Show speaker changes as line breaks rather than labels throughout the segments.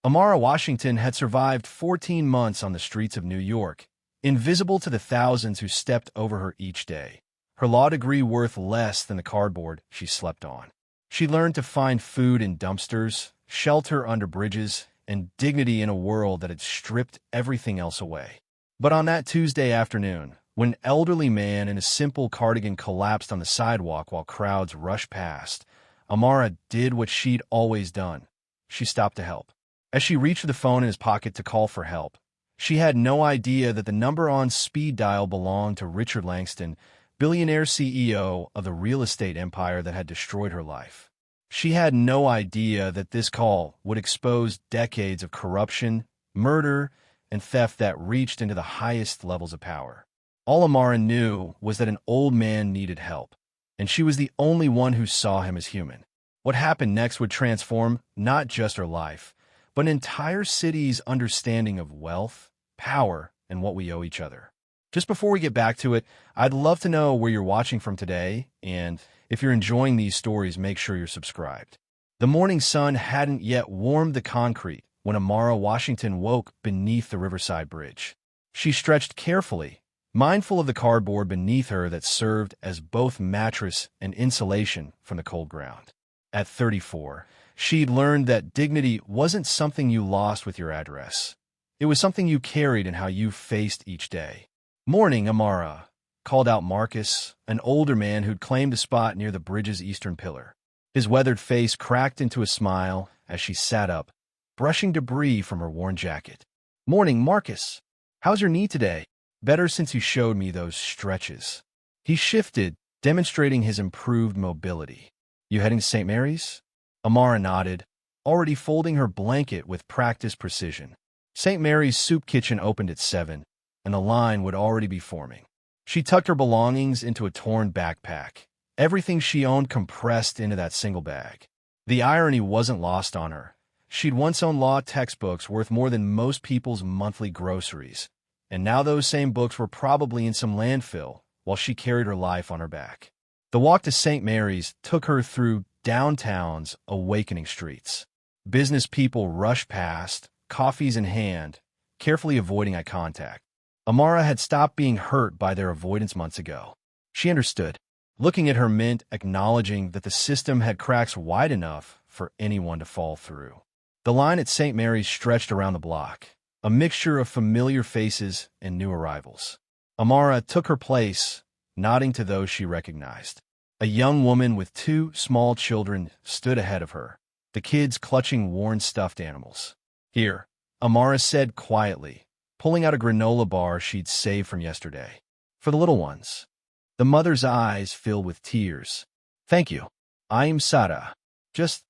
Amara Washington had survived 14 months on the streets of New York, invisible to the thousands who stepped over her each day. Her law degree worth less than the cardboard she slept on. She learned to find food in dumpsters, shelter under bridges, and dignity in a world that had stripped everything else away. But on that Tuesday afternoon, when an elderly man in a simple cardigan collapsed on the sidewalk while crowds rushed past, Amara did what she'd always done. She stopped to help. As she reached for the phone in his pocket to call for help, she had no idea that the number on speed dial belonged to Richard Langston, billionaire CEO of the real estate empire that had destroyed her life. She had no idea that this call would expose decades of corruption, murder, and theft that reached into the highest levels of power. All Amara knew was that an old man needed help, and she was the only one who saw him as human. What happened next would transform not just her life, but an entire city's understanding of wealth, power, and what we owe each other. Just before we get back to it, I'd love to know where you're watching from today, and if you're enjoying these stories, make sure you're subscribed. The morning sun hadn't yet warmed the concrete when Amara Washington woke beneath the Riverside Bridge. She stretched carefully, mindful of the cardboard beneath her that served as both mattress and insulation from the cold ground. At 34, she'd learned that dignity wasn't something you lost with your address. It was something you carried in how you faced each day. "Morning, Amara," called out Marcus, an older man who'd claimed a spot near the bridge's eastern pillar. His weathered face cracked into a smile as she sat up, brushing debris from her worn jacket. "Morning, Marcus. How's your knee today?" "Better since you showed me those stretches." He shifted, demonstrating his improved mobility. "You heading to St. Mary's?" Amara nodded, already folding her blanket with practiced precision. St. Mary's soup kitchen opened at 7, and the line would already be forming. She tucked her belongings into a torn backpack, everything she owned compressed into that single bag. The irony wasn't lost on her. She'd once owned law textbooks worth more than most people's monthly groceries, and now those same books were probably in some landfill while she carried her life on her back. The walk to St. Mary's took her through downtown's awakening streets. Business people rushed past, coffees in hand, carefully avoiding eye contact. Amara had stopped being hurt by their avoidance months ago. She understood, looking at her mint, acknowledging that the system had cracks wide enough for anyone to fall through. The line at St. Mary's stretched around the block, a mixture of familiar faces and new arrivals. Amara took her place, nodding to those she recognized. A young woman with 2 small children stood ahead of her, the kids clutching worn stuffed animals. "Here," Amara said quietly, pulling out a granola bar she'd saved from yesterday. "For the little ones." The mother's eyes filled with tears. "Thank you. I'm Sada. Just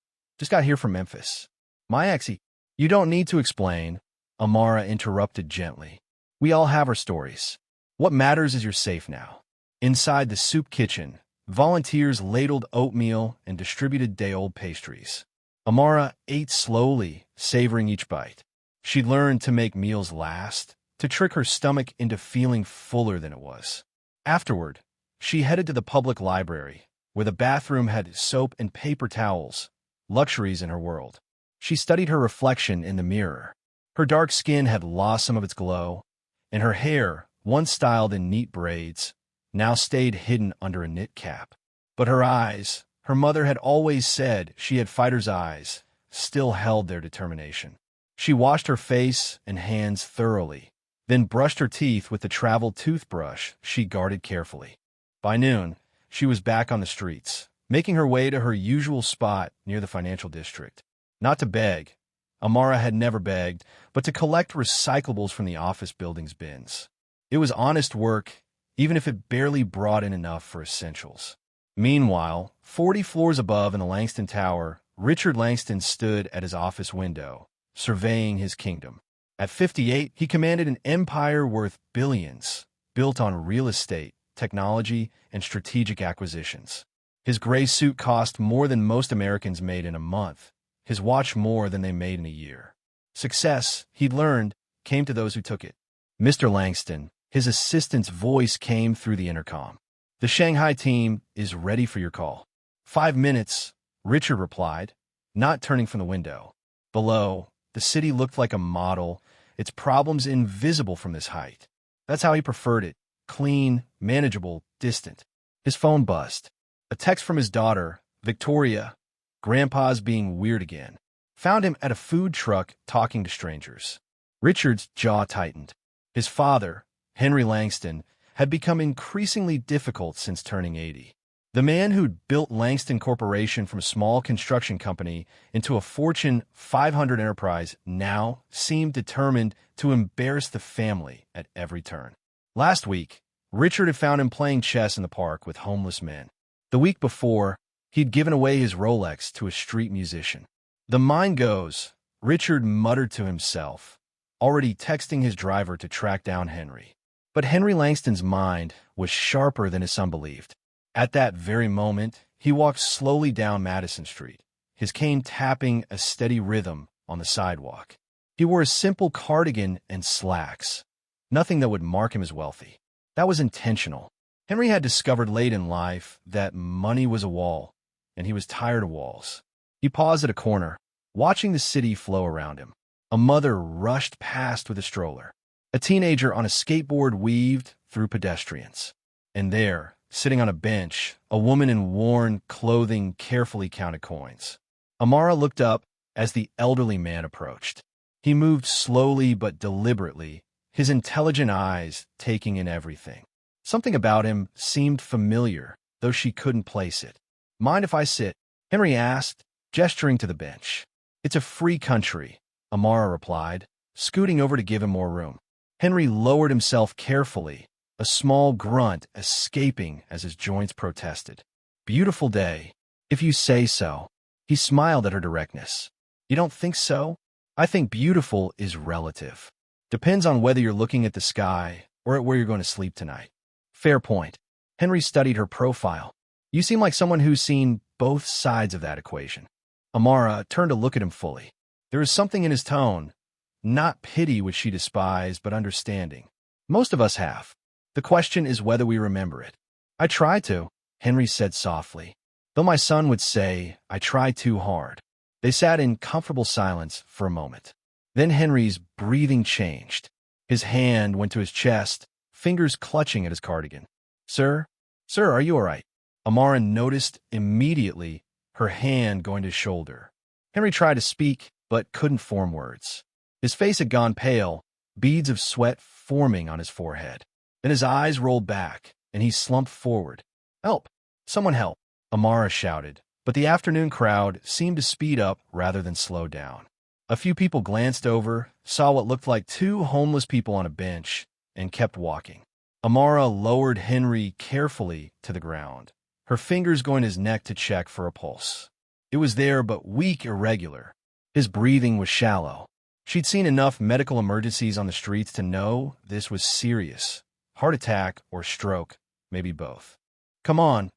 got here from Memphis. My exie." "You don't need to explain," Amara interrupted gently. "We all have our stories. What matters is you're safe now." Inside the soup kitchen, volunteers ladled oatmeal and distributed day-old pastries. Amara ate slowly, savoring each bite. She'd learned to make meals last, to trick her stomach into feeling fuller than it was. Afterward, she headed to the public library, where the bathroom had soap and paper towels, luxuries in her world. She studied her reflection in the mirror. Her dark skin had lost some of its glow, and her hair, once styled in neat braids, now stayed hidden under a knit cap. But her eyes, her mother had always said she had fighter's eyes, still held their determination. She washed her face and hands thoroughly, then brushed her teeth with the travel toothbrush she guarded carefully. By noon, she was back on the streets, making her way to her usual spot near the financial district. Not to beg. Amara had never begged, but to collect recyclables from the office building's bins. It was honest work, even if it barely brought in enough for essentials. Meanwhile, 40 floors above in the Langston Tower, Richard Langston stood at his office window, surveying his kingdom. At 58, he commanded an empire worth billions, built on real estate, technology, and strategic acquisitions. His gray suit cost more than most Americans made in a month, his watch more than they made in a year. Success, he'd learned, came to those who took it. "Mr. Langston," his assistant's voice came through the intercom. "The Shanghai team is ready for your call." 5 minutes, Richard replied, not turning from the window. Below, The city looked like a model, its problems invisible from this height. That's how he preferred it. Clean, manageable, distant. His phone buzzed. A text from his daughter, Victoria. Grandpa's being weird again. Found him at a food truck talking to strangers. Richard's jaw tightened. His father, Henry Langston, had become increasingly difficult since turning 80. The man who'd built Langston Corporation from a small construction company into a Fortune 500 enterprise now seemed determined to embarrass the family at every turn. Last week, Richard had found him playing chess in the park with homeless men. The week before, he'd given away his Rolex to a street musician. The mind goes, Richard muttered to himself, already texting his driver to track down Henry. But Henry Langston's mind was sharper than his son believed. At that very moment, he walked slowly down Madison Street, his cane tapping a steady rhythm on the sidewalk. He wore a simple cardigan and slacks, nothing that would mark him as wealthy. That was intentional. Henry had discovered late in life that money was a wall, and he was tired of walls. He paused at a corner, watching the city flow around him. A mother rushed past with a stroller. A teenager on a skateboard weaved through pedestrians. And there, sitting on a bench, a woman in worn clothing carefully counted coins. Amara looked up as the elderly man approached. He moved slowly but deliberately, his intelligent eyes taking in everything. Something about him seemed familiar, though she couldn't place it. Mind if I sit? Henry asked, gesturing to the bench. It's a free country, Amara replied, scooting over to give him more room. Henry lowered himself carefully, a small grunt escaping as his joints protested. Beautiful day, if you say so. He smiled at her directness. You don't think so? I think beautiful is relative. Depends on whether you're looking at the sky or at where you're going to sleep tonight. Fair point. Henry studied her profile. You seem like someone who's seen both sides of that equation. Amara turned to look at him fully. There was something in his tone, not pity which she despised, but understanding. Most of us have. The question is whether we remember it. I try to, Henry said softly, though my son would say I try too hard. They sat in comfortable silence for a moment. Then Henry's breathing changed. His hand went to his chest, fingers clutching at his cardigan. Sir, are you all right? Amara noticed immediately, her hand going to his shoulder. Henry tried to speak, but couldn't form words. His face had gone pale, beads of sweat forming on his forehead. Then his eyes rolled back, and he slumped forward. Help! Someone help! Amara shouted, but the afternoon crowd seemed to speed up rather than slow down. A few people glanced over, saw what looked like two homeless people on a bench, and kept walking. Amara lowered Henry carefully to the ground, her fingers going to his neck to check for a pulse. It was there, but weak, irregular. His breathing was shallow. She'd seen enough medical emergencies on the streets to know this was serious. Heart attack or stroke, maybe both. Come on,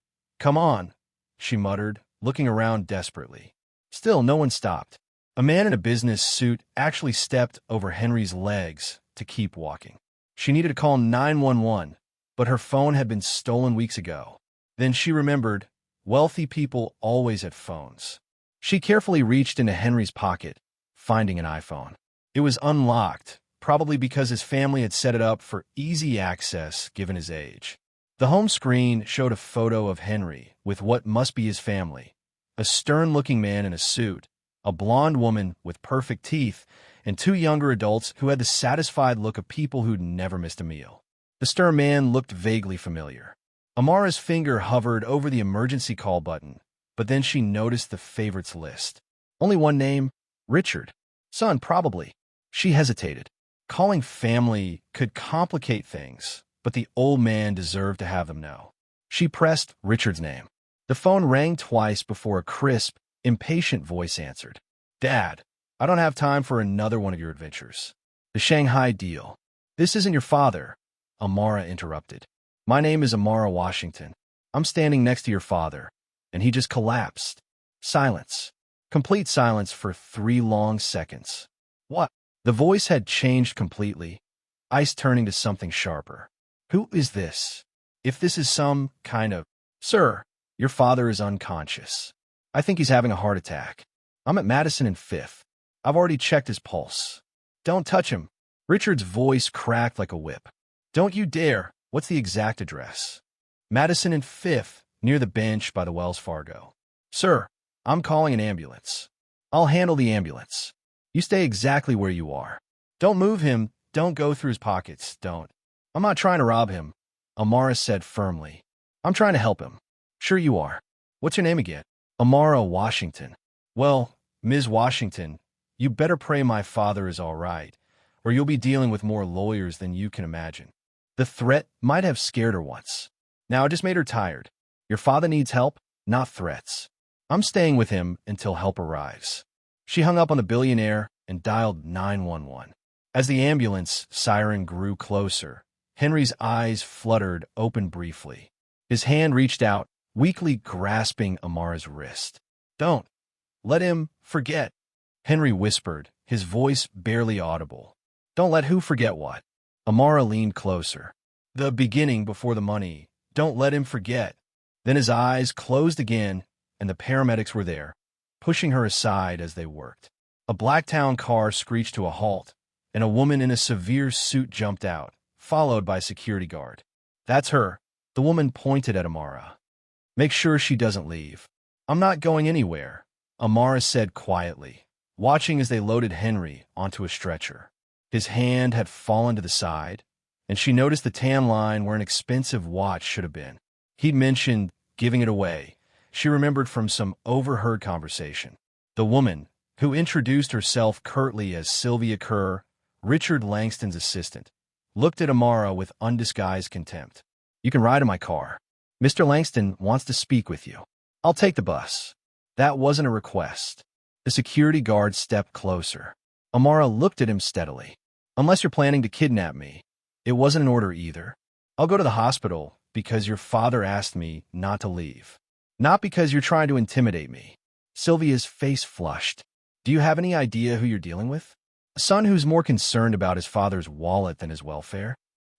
she muttered, looking around desperately. Still, no one stopped. A man in a business suit actually stepped over Henry's legs to keep walking. She needed to call 911, but her phone had been stolen weeks ago. Then she remembered, wealthy people always had phones. She carefully reached into Henry's pocket, finding an iPhone. It was unlocked, probably because his family had set it up for easy access given his age. The home screen showed a photo of Henry with what must be his family, a stern-looking man in a suit, a blonde woman with perfect teeth, and two younger adults who had the satisfied look of people who'd never missed a meal. The stern man looked vaguely familiar. Amara's finger hovered over the emergency call button, but then she noticed the favorites list. Only one name, Richard. Son, probably. She hesitated. Calling family could complicate things, but the old man deserved to have them know. She pressed Richard's name. The phone rang twice before a crisp, impatient voice answered. Dad, I don't have time for another one of your adventures. The Shanghai deal. This isn't your father, Amara interrupted. My name is Amara Washington. I'm standing next to your father, and he just collapsed. Silence. Complete silence for 3 long seconds. What? The voice had changed completely, ice turning to something sharper. Who is this? If this is some kind of... Sir, your father is unconscious. I think he's having a heart attack. I'm at Madison and 5th. I've already checked his pulse. Don't touch him. Richard's voice cracked like a whip. Don't you dare. What's the exact address? Madison and 5th, near the bench by the Wells Fargo. Sir, I'm calling an ambulance. I'll handle the ambulance. You stay exactly where you are. Don't move him. Don't go through his pockets. Don't. I'm not trying to rob him, Amara said firmly. I'm trying to help him. Sure you are. What's your name again? Amara Washington. Well, Ms. Washington, you better pray my father is all right, or you'll be dealing with more lawyers than you can imagine. The threat might have scared her once. Now it just made her tired. Your father needs help, not threats. I'm staying with him until help arrives. She hung up on the Billionaire and dialed 911. As the ambulance siren grew closer, Henry's eyes fluttered open briefly. His hand reached out, weakly grasping Amara's wrist. Don't. Let him forget, Henry whispered, his voice barely audible. Don't let who forget what? Amara leaned closer. The beginning before the money. Don't let him forget. Then his eyes closed again, and the paramedics were there, pushing her aside as they worked. A Blacktown car screeched to a halt, and a woman in a severe suit jumped out, followed by a security guard. That's her. The woman pointed at Amara. Make sure she doesn't leave. I'm not going anywhere, Amara said quietly, watching as they loaded Henry onto a stretcher. His hand had fallen to the side, and she noticed the tan line where an expensive watch should have been. He'd mentioned giving it away. She remembered from some overheard conversation. The woman, who introduced herself curtly as Sylvia Kerr, Richard Langston's assistant, looked at Amara with undisguised contempt. You can ride in my car. Mr. Langston wants to speak with you. I'll take the bus. That wasn't a request. The security guard stepped closer. Amara looked at him steadily. Unless you're planning to kidnap me. It wasn't an order either. I'll go to the hospital because your father asked me not to leave. Not because you're trying to intimidate me. Sylvia's face flushed. Do you have any idea who you're dealing with? A son who's more concerned about his father's wallet than his welfare?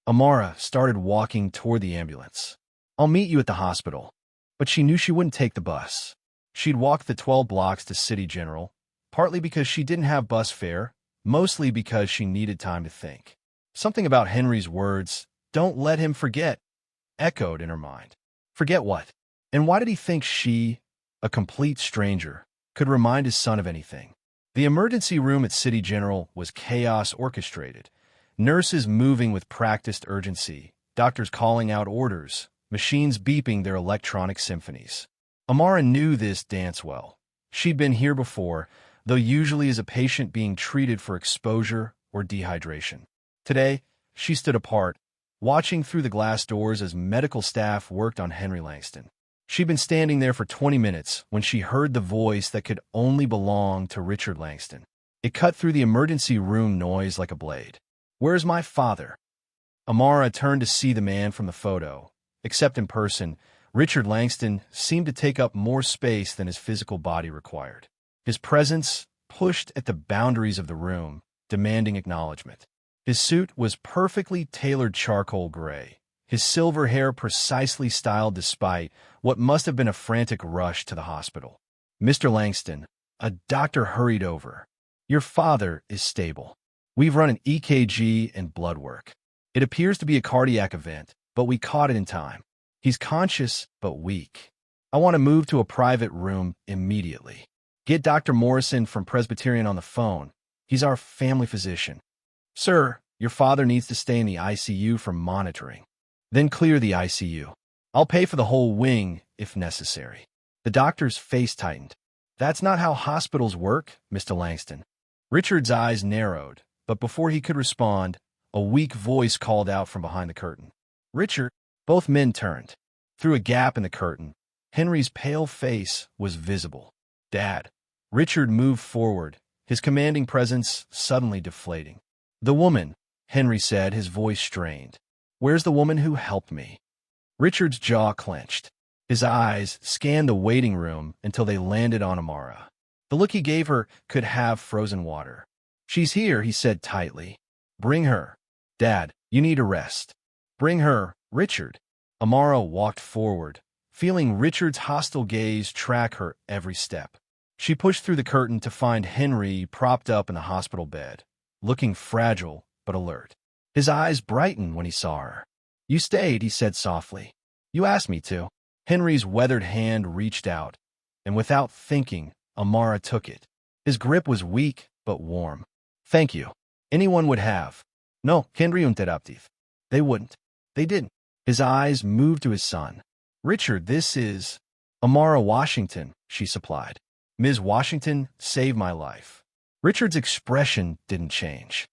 Amara started walking toward the ambulance. I'll meet you at the hospital. But she knew she wouldn't take the bus. She'd walk the 12 blocks to City General, partly because she didn't have bus fare, mostly because she needed time to think. Something about Henry's words, don't let him forget, echoed in her mind. Forget what? And why did he think she, a complete stranger, could remind his son of anything? The emergency room at City General was chaos orchestrated. Nurses moving with practiced urgency, doctors calling out orders, machines beeping their electronic symphonies. Amara knew this dance well. She'd been here before, though usually as a patient being treated for exposure or dehydration. Today, she stood apart, watching through the glass doors as medical staff worked on Henry Langston. She'd been standing there for 20 minutes when she heard the voice that could only belong to Richard Langston. It cut through the emergency room noise like a blade. Where's my father? Amara turned to see the man from the photo. Except in person, Richard Langston seemed to take up more space than his physical body required. His presence pushed at the boundaries of the room, demanding acknowledgement. His suit was perfectly tailored charcoal gray, his silver hair precisely styled despite what must have been a frantic rush to the hospital. Mr. Langston, a doctor hurried over. Your father is stable. We've run an EKG and blood work. It appears to be a cardiac event, but we caught it in time. He's conscious, but weak. I want to move to a private room immediately. Get Dr. Morrison from Presbyterian on the phone. He's our family physician. Sir, your father needs to stay in the ICU for monitoring. Then clear the ICU. I'll pay for the whole wing if necessary. The doctor's face tightened. That's not how hospitals work, Mr. Langston. Richard's eyes narrowed, but before he could respond, a weak voice called out from behind the curtain. Richard. Both men turned. Through a gap in the curtain, Henry's pale face was visible. Dad. Richard moved forward, his commanding presence suddenly deflating. The woman, Henry said, his voice strained. Where's the woman who helped me? Richard's jaw clenched. His eyes scanned the waiting room until they landed on Amara. The look he gave her could have frozen water. She's here, he said tightly. Bring her. Dad, you need a rest. Bring her, Richard. Amara walked forward, feeling Richard's hostile gaze track her every step. She pushed through the curtain to find Henry propped up in the hospital bed, looking fragile but alert. His eyes brightened when he saw her. "You stayed," he said softly. "You asked me to." Henry's weathered hand reached out, and without thinking, Amara took it. His grip was weak but warm. "Thank you. Anyone would have." "No, Henry interrupted. They wouldn't. They didn't." His eyes moved to his son. "Richard, this is Amara Washington," she supplied. "Ms. Washington saved my life." Richard's expression didn't change.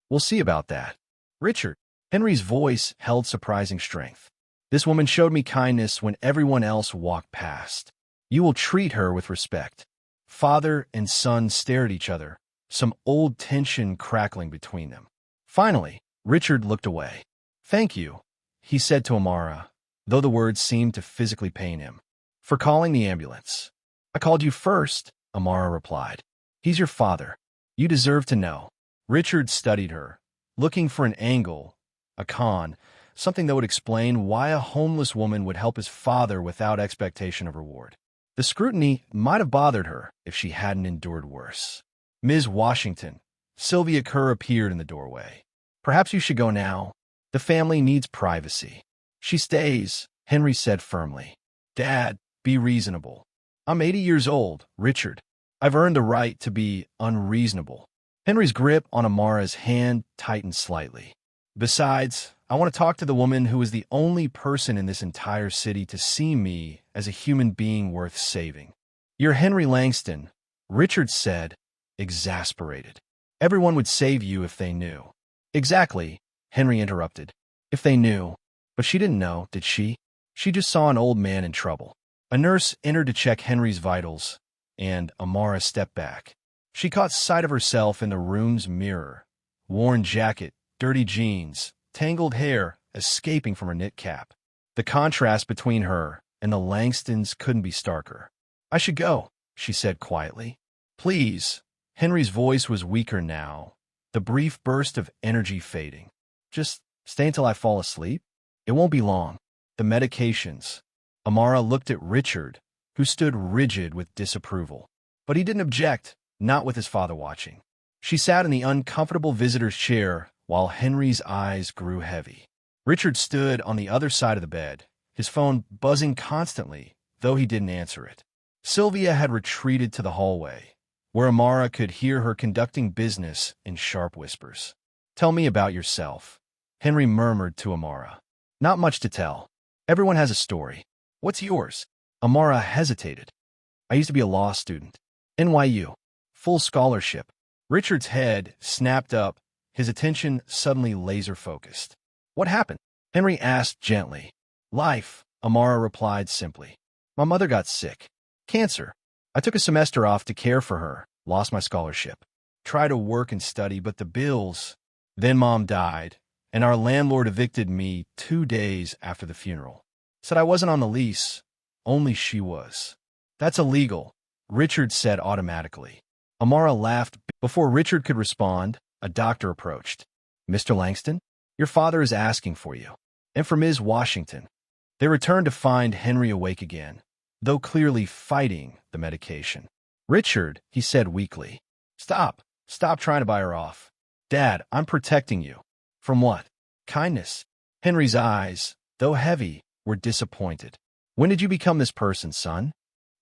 "We'll see about that." "Richard." Henry's voice held surprising strength. "This woman showed me kindness when everyone else walked past. You will treat her with respect." Father and son stared at each other, some old tension crackling between them. Finally, Richard looked away. "Thank you," he said to Amara, though the words seemed to physically pain him. "For calling the ambulance." "I called you first," Amara replied. "He's your father. You deserve to know." Richard studied her, looking for an angle, a con, something that would explain why a homeless woman would help his father without expectation of reward. The scrutiny might have bothered her if she hadn't endured worse. "Ms. Washington." Sylvia Kerr appeared in the doorway. "Perhaps you should go now. The family needs privacy." "She stays," Henry said firmly. "Dad, be reasonable." "I'm 80 years old, Richard. I've earned the right to be unreasonable." Henry's grip on Amara's hand tightened slightly. "Besides, I want to talk to the woman who is the only person in this entire city to see me as a human being worth saving." "You're Henry Langston," Richard said, exasperated. "Everyone would save you if they knew." "Exactly," Henry interrupted. "If they knew." But she didn't know, did she? She just saw an old man in trouble. A nurse entered to check Henry's vitals, and Amara stepped back. She caught sight of herself in the room's mirror. Worn jacket, dirty jeans, tangled hair escaping from her knit cap. The contrast between her and the Langstons couldn't be starker. "I should go," she said quietly. "Please." Henry's voice was weaker now, the brief burst of energy fading. "Just stay until I fall asleep? It won't be long." "The medications." Amara looked at Richard, who stood rigid with disapproval. But he didn't object, not with his father watching. She sat in the uncomfortable visitor's chair while Henry's eyes grew heavy. Richard stood on the other side of the bed, his phone buzzing constantly, though he didn't answer it. Sylvia had retreated to the hallway, where Amara could hear her conducting business in sharp whispers. "Tell me about yourself," Henry murmured to Amara. "Not much to tell. Everyone has a story. What's yours?" Amara hesitated. "I used to be a law student. NYU. Full scholarship." Richard's head snapped up, his attention suddenly laser-focused. "What happened?" Henry asked gently. "Life," Amara replied simply. "My mother got sick. Cancer. I took a semester off to care for her, lost my scholarship. Tried to work and study, but the bills. Then Mom died, and our landlord evicted me 2 days after the funeral. Said I wasn't on the lease, only she was." "That's illegal," Richard said automatically. Amara laughed. Before Richard could respond, a doctor approached. "Mr. Langston, your father is asking for you, and for Ms. Washington." They returned to find Henry awake again, though clearly fighting the medication. "Richard," he said weakly, Stop trying to buy her off. Dad, I'm protecting you." "From what?" "Kindness." Henry's eyes, though heavy, were disappointed. "When did you become this person, son?"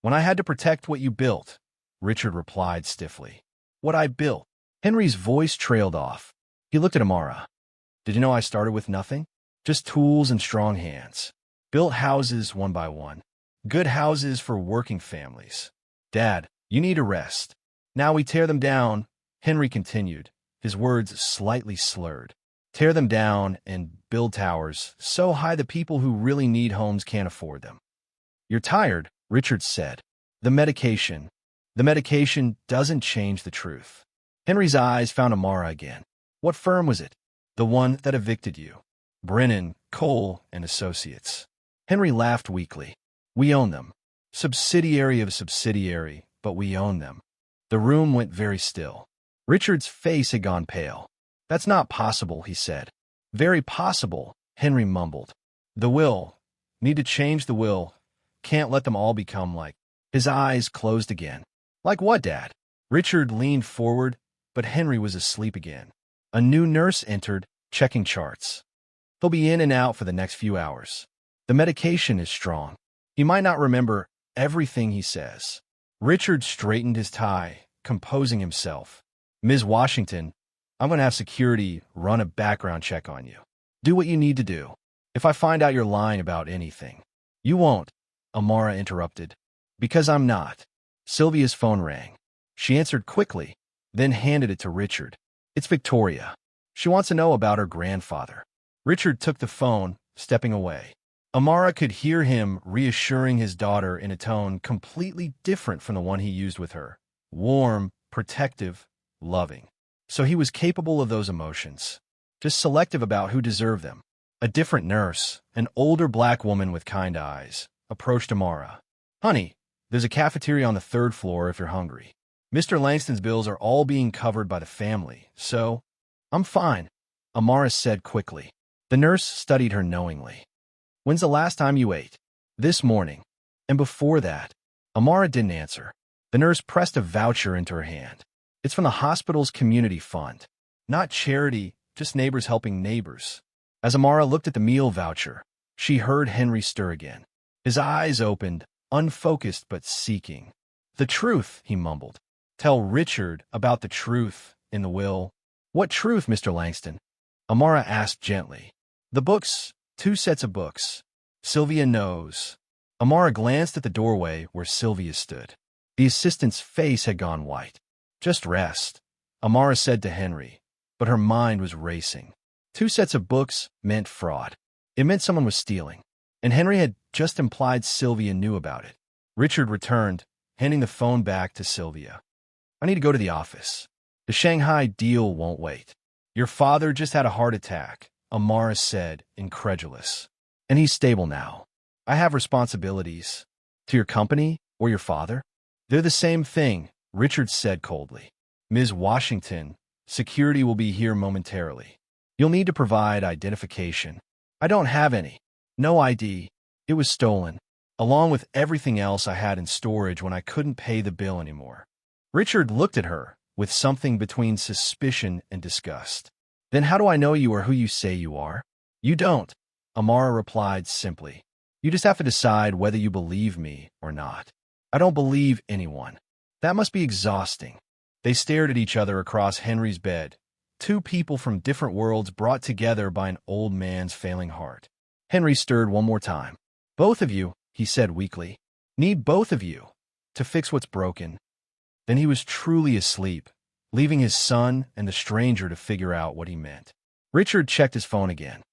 "When I had to protect what you built," Richard replied stiffly. "What I built?" Henry's voice trailed off. He looked at Amara. "Did you know I started with nothing? Just tools and strong hands. Built houses one by one. Good houses for working families. Dad, you need a rest. Now we tear them down," Henry continued, his words slightly slurred. "Tear them down and build towers so high the people who really need homes can't afford them." "You're tired," Richard said. The medication doesn't change the truth." Henry's eyes found Amara again. "What firm was it?" "The one that evicted you. Brennan, Cole, and Associates." Henry laughed weakly. "We own them. Subsidiary of subsidiary, but we own them." The room went very still. Richard's face had gone pale. "That's not possible," he said. "Very possible," Henry mumbled. "The will. Need to change the will. Can't let them all become like." His eyes closed again. Like what, Dad? Richard leaned forward, but Henry was asleep again. A new nurse entered, checking charts. They'll be in and out for the next few hours. The medication is strong. He might not remember everything he says. Richard straightened his tie, composing himself. Ms. Washington, I'm going to have security run a background check on you. Do what you need to do. If I find out you're lying about anything. You won't, Amara interrupted. Because I'm not. Sylvia's phone rang. She answered quickly, then handed it to Richard. It's Victoria. She wants to know about her grandfather. Richard took the phone, stepping away. Amara could hear him reassuring his daughter in a tone completely different from the one he used with her. Warm, protective, loving. So he was capable of those emotions, just selective about who deserved them. A different nurse, an older black woman with kind eyes, approached Amara. Honey, there's a cafeteria on the 3rd floor if you're hungry. Mr. Langston's bills are all being covered by the family, so I'm fine, Amara said quickly. The nurse studied her knowingly. When's the last time you ate? This morning. And before that? Amara didn't answer. The nurse pressed a voucher into her hand. It's from the hospital's community fund. Not charity, just neighbors helping neighbors. As Amara looked at the meal voucher, she heard Henry stir again. His eyes opened, unfocused but seeking. The truth, he mumbled. Tell Richard about the truth in the will. What truth, Mr. Langston? Amara asked gently. The books, 2 sets of books. Sylvia knows. Amara glanced at the doorway where Sylvia stood. The assistant's face had gone white. Just rest, Amara said to Henry, but her mind was racing. 2 sets of books meant fraud. It meant someone was stealing, and Henry had just implied Sylvia knew about it. Richard returned, handing the phone back to Sylvia. I need to go to the office. The Shanghai deal won't wait. Your father just had a heart attack, Amara said, incredulous. And he's stable now. I have responsibilities. To your company or your father? They're the same thing, Richard said coldly. Ms. Washington, security will be here momentarily. You'll need to provide identification. I don't have any. No ID. It was stolen, along with everything else I had in storage when I couldn't pay the bill anymore. Richard looked at her with something between suspicion and disgust. Then how do I know you are who you say you are? You don't, Amara replied simply. You just have to decide whether you believe me or not. I don't believe anyone. That must be exhausting. They stared at each other across Henry's bed, 2 people from different worlds brought together by an old man's failing heart. Henry stirred one more time. Both of you, he said weakly, need both of you to fix what's broken. Then he was truly asleep, leaving his son and the stranger to figure out what he meant. Richard checked his phone again.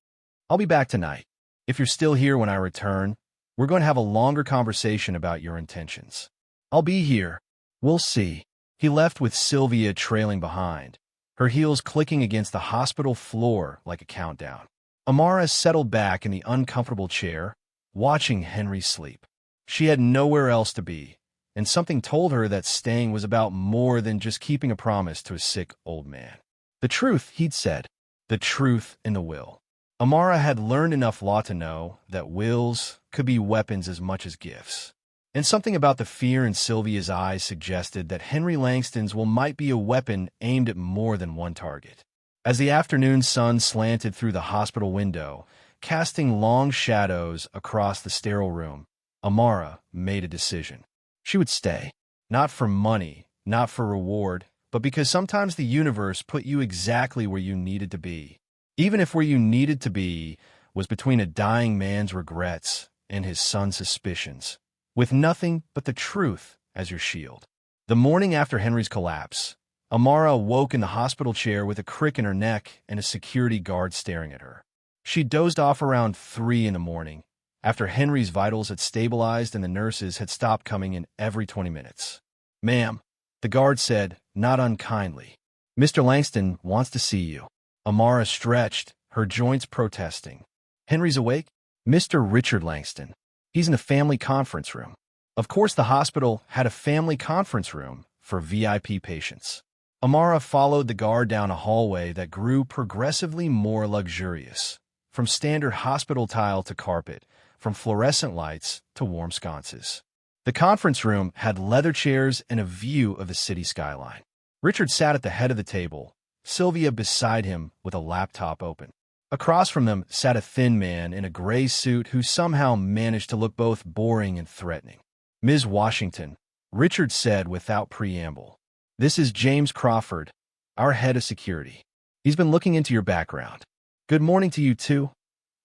I'll be back tonight. If you're still here when I return, we're going to have a longer conversation about your intentions. I'll be here. We'll see. He left with Sylvia trailing behind, her heels clicking against the hospital floor like a countdown. Amara settled back in the uncomfortable chair, watching Henry sleep. She had nowhere else to be, and something told her that staying was about more than just keeping a promise to a sick old man. The truth, he'd said. The truth in the will. Amara had learned enough law to know that wills could be weapons as much as gifts. And something about the fear in Sylvia's eyes suggested that Henry Langston's will might be a weapon aimed at more than one target. As the afternoon sun slanted through the hospital window, casting long shadows across the sterile room, Amara made a decision. She would stay, not for money, not for reward, but because sometimes the universe put you exactly where you needed to be, even if where you needed to be was between a dying man's regrets and his son's suspicions, with nothing but the truth as your shield. The morning after Henry's collapse, Amara awoke in the hospital chair with a crick in her neck and a security guard staring at her. She dozed off around 3 in the morning, after Henry's vitals had stabilized and the nurses had stopped coming in every 20 minutes. Ma'am, the guard said, not unkindly. Mr. Langston wants to see you. Amara stretched, her joints protesting. Henry's awake? Mr. Richard Langston. He's in the family conference room. Of course, the hospital had a family conference room for VIP patients. Amara followed the guard down a hallway that grew progressively more luxurious, from standard hospital tile to carpet, from fluorescent lights to warm sconces. The conference room had leather chairs and a view of the city skyline. Richard sat at the head of the table, Sylvia beside him with a laptop open. Across from them sat a thin man in a gray suit who somehow managed to look both boring and threatening. "Ms. Washington," Richard said without preamble. "This is James Crawford, our head of security. He's been looking into your background." "Good morning to you too,"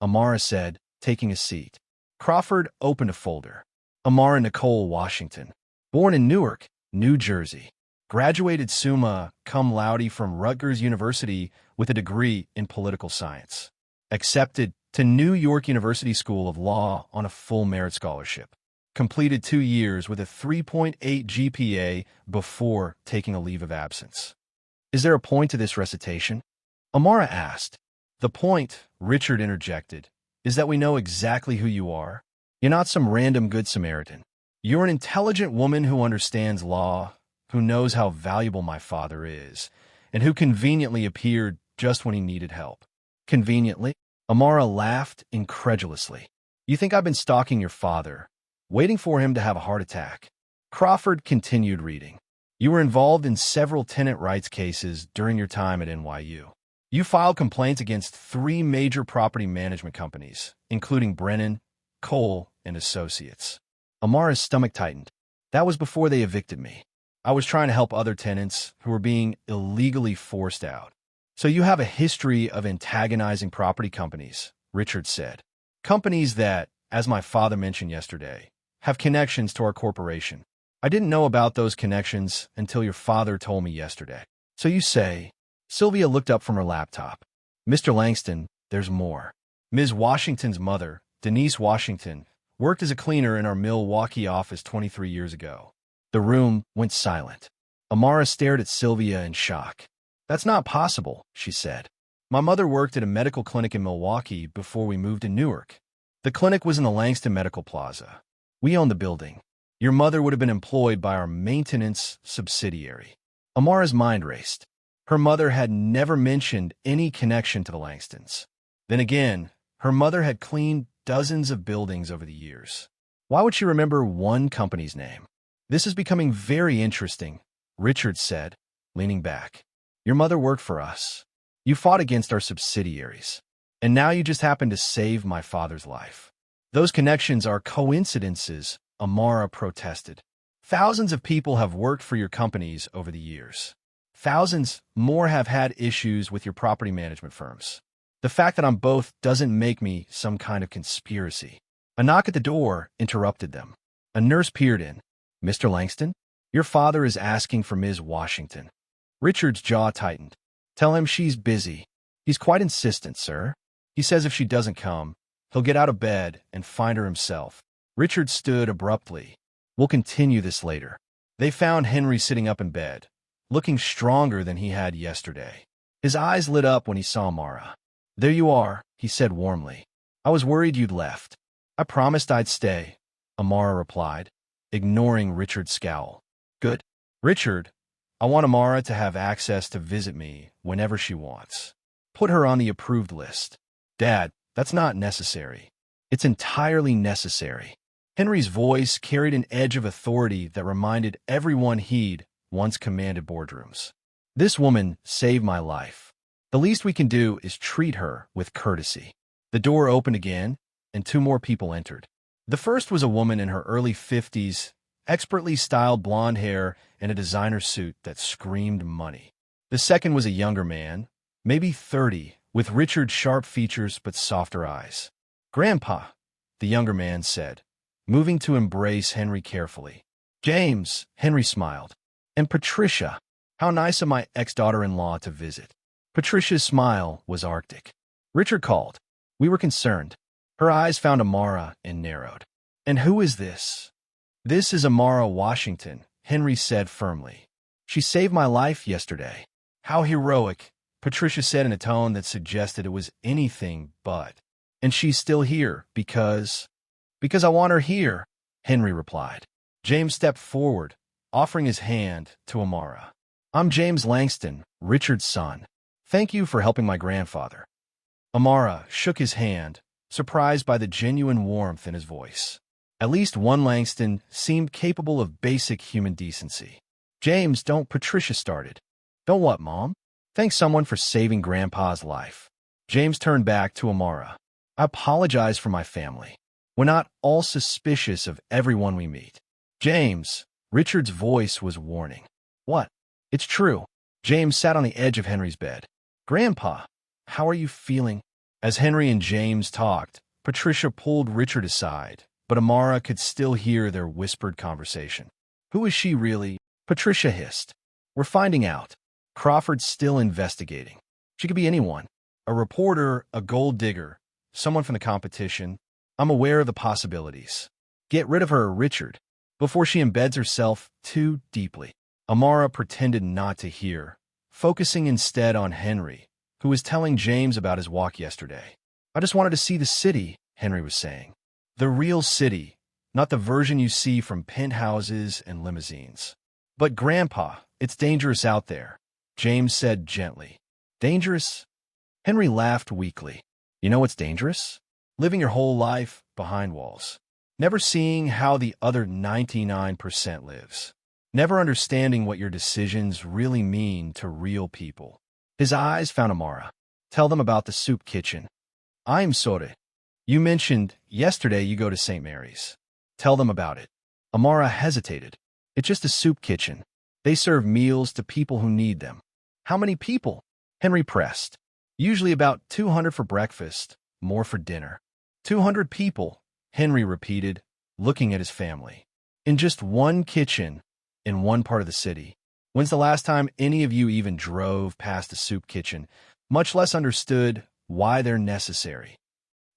Amara said, taking a seat. Crawford opened a folder. Amara Nicole Washington, born in Newark, New Jersey. Graduated summa cum laude from Rutgers University with a degree in political science. Accepted to New York University School of Law on a full merit scholarship. Completed 2 years with a 3.8 GPA before taking a leave of absence. "Is there a point to this recitation?" Amara asked. "The point," Richard interjected, "is that we know exactly who you are. You're not some random Good Samaritan. You're an intelligent woman who understands law, who knows how valuable my father is, and who conveniently appeared just when he needed help." "Conveniently?" Amara laughed incredulously. "You think I've been stalking your father, waiting for him to have a heart attack?" Crawford continued reading. "You were involved in several tenant rights cases during your time at NYU. You filed complaints against 3 major property management companies, including Brennan, Cole, and Associates." Amara's stomach tightened. "That was before they evicted me. I was trying to help other tenants who were being illegally forced out." "So you have a history of antagonizing property companies," Richard said. "Companies that, as my father mentioned yesterday, have connections to our corporation. I didn't know about those connections until your father told me yesterday." "So you say—" Sylvia looked up from her laptop. "Mr. Langston, there's more." Ms. Washington's mother, Denise Washington, worked as a cleaner in our Milwaukee office 23 years ago. The room went silent. Amara stared at Sylvia in shock. "That's not possible," she said. "My mother worked at a medical clinic in Milwaukee before we moved to Newark. The clinic was in the Langston Medical Plaza. We owned the building. Your mother would have been employed by our maintenance subsidiary." Amara's mind raced. Her mother had never mentioned any connection to the Langstons. Then again, her mother had cleaned dozens of buildings over the years. Why would she remember one company's name? "This is becoming very interesting," Richard said, leaning back. "Your mother worked for us. You fought against our subsidiaries. And now you just happened to save my father's life. Those connections are coincidences," Amara protested. "Thousands of people have worked for your companies over the years. Thousands more have had issues with your property management firms. The fact that I'm both doesn't make me some kind of conspiracy." A knock at the door interrupted them. A nurse peered in. "Mr. Langston? Your father is asking for Ms. Washington." Richard's jaw tightened. "Tell him she's busy. He's quite insistent, sir. He says if she doesn't come, he'll get out of bed and find her himself." Richard stood abruptly. "We'll continue this later." They found Henry sitting up in bed, looking stronger than he had yesterday. His eyes lit up when he saw Amara. "There you are," he said warmly. "I was worried you'd left." "I promised I'd stay," Amara replied, ignoring Richard's scowl. "Good. Richard, I want Amara to have access to visit me whenever she wants. Put her on the approved list." "Dad, that's not necessary." "It's entirely necessary." Henry's voice carried an edge of authority that reminded everyone he'd once commanded boardrooms. "This woman saved my life. The least we can do is treat her with courtesy." The door opened again, and 2 more people entered. The first was a woman in her early 50s, expertly styled blonde hair and a designer suit that screamed money. The second was a younger man, maybe 30, with Richard's sharp features but softer eyes. "Grandpa," the younger man said, moving to embrace Henry carefully. "James," Henry smiled. "And Patricia. How nice of my ex-daughter-in-law to visit." Patricia's smile was arctic. Richard called. "We were concerned." Her eyes found Amara and narrowed. "And who is this?" "This is Amara Washington," Henry said firmly. "She saved my life yesterday." "How heroic," Patricia said in a tone that suggested it was anything but. "And she's still here because I want her here," Henry replied. James stepped forward, offering his hand to Amara. "I'm James Langston, Richard's son. Thank you for helping my grandfather." Amara shook his hand, surprised by the genuine warmth in his voice. At least one Langston seemed capable of basic human decency. James, don't. Patricia started. Don't what, Mom? Thank someone for saving Grandpa's life. James turned back to Amara. I apologize for my family. We're not all suspicious of everyone we meet. James, Richard's voice was warning. What? It's true. James sat on the edge of Henry's bed. Grandpa, how are you feeling? As Henry and James talked, Patricia pulled Richard aside, but Amara could still hear their whispered conversation. Who is she really? Patricia hissed. We're finding out. Crawford's still investigating. She could be anyone. A reporter, a gold digger, someone from the competition. I'm aware of the possibilities. Get rid of her, Richard, before she embeds herself too deeply. Amara pretended not to hear, focusing instead on Henry, who was telling James about his walk yesterday. I just wanted to see the city, Henry was saying. The real city, not the version you see from penthouses and limousines. But Grandpa, it's dangerous out there, James said gently. Dangerous? Henry laughed weakly. You know what's dangerous? Living your whole life behind walls. Never seeing how the other 99% lives. Never understanding what your decisions really mean to real people. His eyes found Amara. Tell them about the soup kitchen. I'm sorry. You mentioned yesterday you go to St. Mary's. Tell them about it. Amara hesitated. It's just a soup kitchen. They serve meals to people who need them. How many people? Henry pressed. Usually about 200 for breakfast, more for dinner. 200 people, Henry repeated, looking at his family. In just one kitchen, in one part of the city. When's the last time any of you even drove past a soup kitchen, much less understood why they're necessary?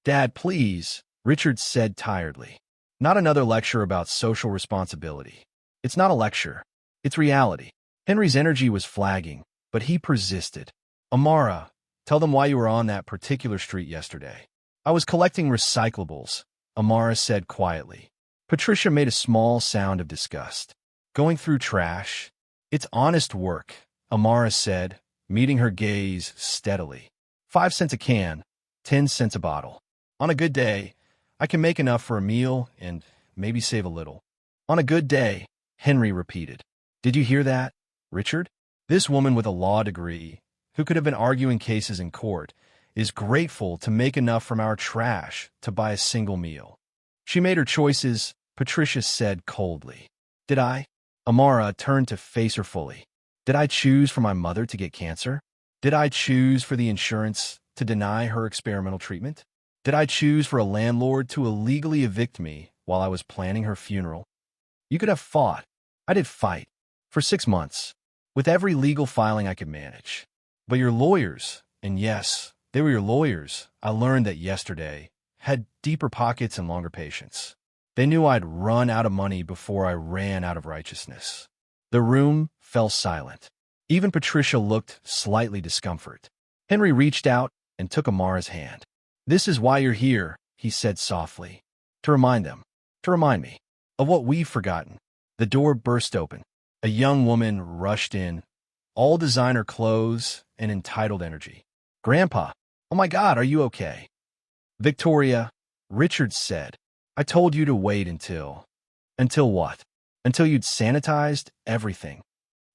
Dad, please, Richard said tiredly. Not another lecture about social responsibility. It's not a lecture. It's reality. Henry's energy was flagging, but he persisted. Amara, tell them why you were on that particular street yesterday. I was collecting recyclables, Amara said quietly. Patricia made a small sound of disgust. Going through trash? It's honest work, Amara said, meeting her gaze steadily. 5 cents a can, 10 cents a bottle. On a good day, I can make enough for a meal and maybe save a little. On a good day, Henry repeated. Did you hear that, Richard? This woman with a law degree, who could have been arguing cases in court, is grateful to make enough from our trash to buy a single meal. She made her choices, Patricia said coldly. Did I? Amara turned to face her fully. Did I choose for my mother to get cancer? Did I choose for the insurance to deny her experimental treatment? Did I choose for a landlord to illegally evict me while I was planning her funeral? You could have fought. I did fight. For 6 months. With every legal filing I could manage. But your lawyers, and yes, they were your lawyers, I learned that yesterday, had deeper pockets and longer patience. They knew I'd run out of money before I ran out of righteousness. The room fell silent. Even Patricia looked slightly discomfort. Henry reached out and took Amara's hand. This is why you're here, he said softly. To remind them, to remind me, of what we've forgotten. The door burst open. A young woman rushed in, all designer clothes and entitled energy. Grandpa, oh my God, are you okay? Victoria, Richard said, I told you to wait until... Until what? Until you'd sanitized everything.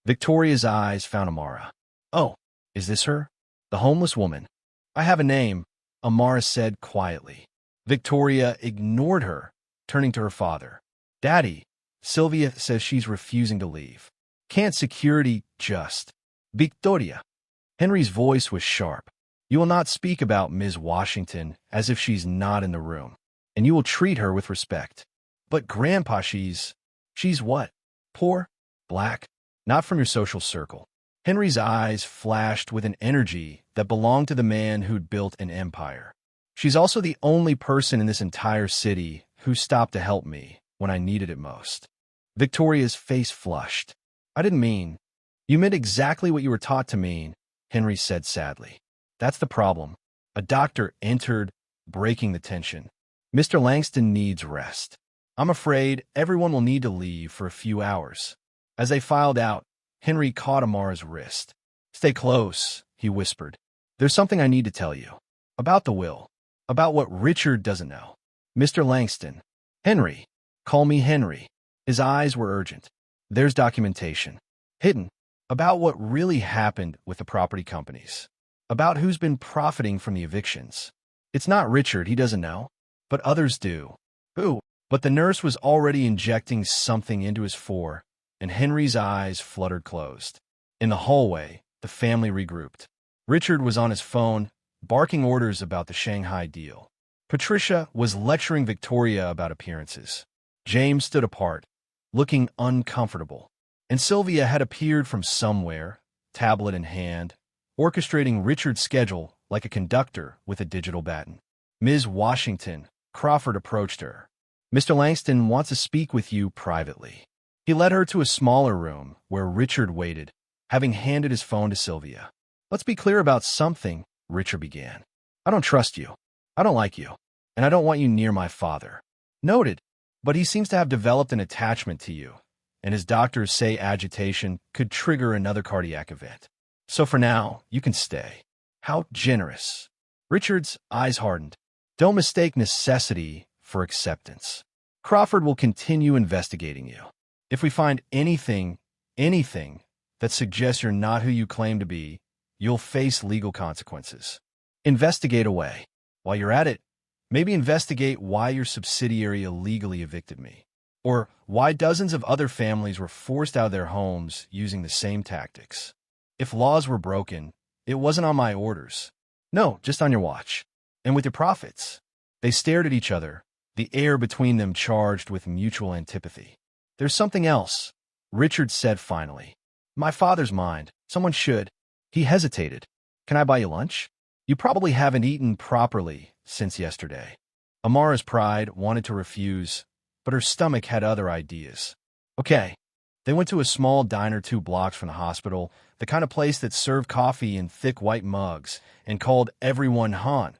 Victoria's eyes found Amara. Oh, is this her? The homeless woman. I have a name, Amara said quietly. Victoria ignored her, turning to her father. Daddy, Sylvia says she's refusing to leave. Can't security just... Victoria. Henry's voice was sharp. You will not speak about Ms. Washington as if she's not in the room, and you will treat her with respect. But Grandpa, she's what? Poor? Black? Not from your social circle. Henry's eyes flashed with an energy that belonged to the man who'd built an empire. She's also the only person in this entire city who stopped to help me when I needed it most. Victoria's face flushed. I didn't mean... You meant exactly what you were taught to mean, Henry said sadly. That's the problem. A doctor entered, breaking the tension. Mr. Langston needs rest. I'm afraid everyone will need to leave for a few hours. As they filed out, Henry caught Amara's wrist. Stay close, he whispered. There's something I need to tell you. About the will. About what Richard doesn't know. Mr. Langston. Henry. Call me Henry. His eyes were urgent. There's documentation. Hidden. About what really happened with the property companies. About who's been profiting from the evictions. It's not Richard, he doesn't know. But others do. Who? But the nurse was already injecting something into his fore, and Henry's eyes fluttered closed. In the hallway, the family regrouped. Richard was on his phone, barking orders about the Shanghai deal. Patricia was lecturing Victoria about appearances. James stood apart, looking uncomfortable. And Sylvia had appeared from somewhere, tablet in hand, orchestrating Richard's schedule like a conductor with a digital baton. Ms. Washington, Crawford approached her. Mr. Langston wants to speak with you privately. He led her to a smaller room where Richard waited, having handed his phone to Sylvia. Let's be clear about something, Richard began. I don't trust you. I don't like you. And I don't want you near my father. Noted. But he seems to have developed an attachment to you, and his doctors say agitation could trigger another cardiac event. So for now, you can stay. How generous. Richard's eyes hardened. Don't mistake necessity for acceptance. Crawford will continue investigating you. If we find anything that suggests you're not who you claim to be, you'll face legal consequences. Investigate away. While you're at it, maybe investigate why your subsidiary illegally evicted me, or why dozens of other families were forced out of their homes using the same tactics. If laws were broken, it wasn't on my orders. No, just on your watch. And with your profits. They stared at each other, the air between them charged with mutual antipathy. There's something else, Richard said finally. My father's mind. Someone should. He hesitated. Can I buy you lunch? You probably haven't eaten properly since yesterday. Amara's pride wanted to refuse, but her stomach had other ideas. Okay. They went to a small diner 2 blocks from the hospital, the kind of place that served coffee in thick white mugs and called everyone Han.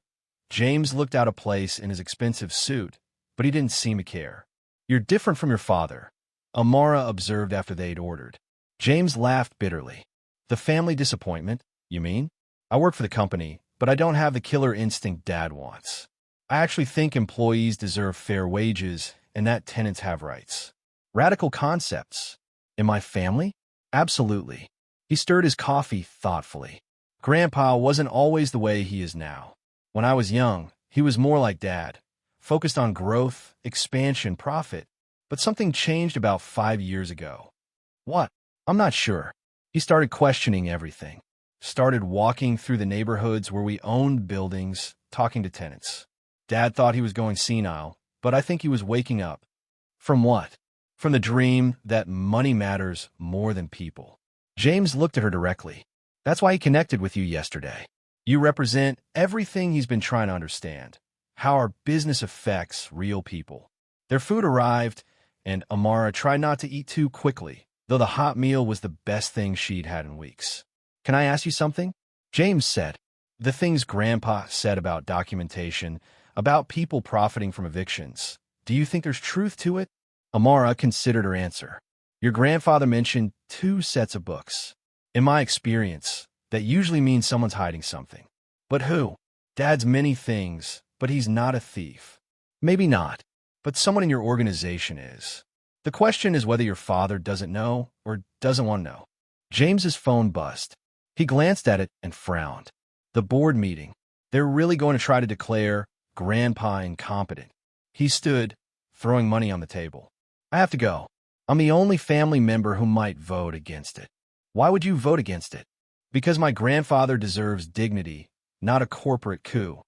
James looked out of place in his expensive suit, but he didn't seem to care. You're different from your father, Amara observed after they'd ordered. James laughed bitterly. The family disappointment, you mean? I work for the company, but I don't have the killer instinct Dad wants. I actually think employees deserve fair wages and that tenants have rights. Radical concepts. In my family? Absolutely. He stirred his coffee thoughtfully. Grandpa wasn't always the way he is now. When I was young, he was more like Dad, focused on growth, expansion, profit. But something changed about 5 years ago. What? I'm not sure. He started questioning everything. Started walking through the neighborhoods where we owned buildings, talking to tenants. Dad thought he was going senile, but I think he was waking up. From what? From the dream that money matters more than people. James looked at her directly. That's why he connected with you yesterday. You represent everything he's been trying to understand. How our business affects real people. Their food arrived, and Amara tried not to eat too quickly, though the hot meal was the best thing she'd had in weeks. Can I ask you something? James said. The things Grandpa said about documentation, about people profiting from evictions. Do you think there's truth to it? Amara considered her answer. Your grandfather mentioned 2 sets of books. In my experience, that usually means someone's hiding something. But who? Dad's many things, but he's not a thief. Maybe not, but someone in your organization is. The question is whether your father doesn't know or doesn't want to know. James's phone buzzed. He glanced at it and frowned. The board meeting. They're really going to try to declare Grandpa incompetent. He stood, throwing money on the table. I have to go. I'm the only family member who might vote against it. Why would you vote against it? Because my grandfather deserves dignity, not a corporate coup.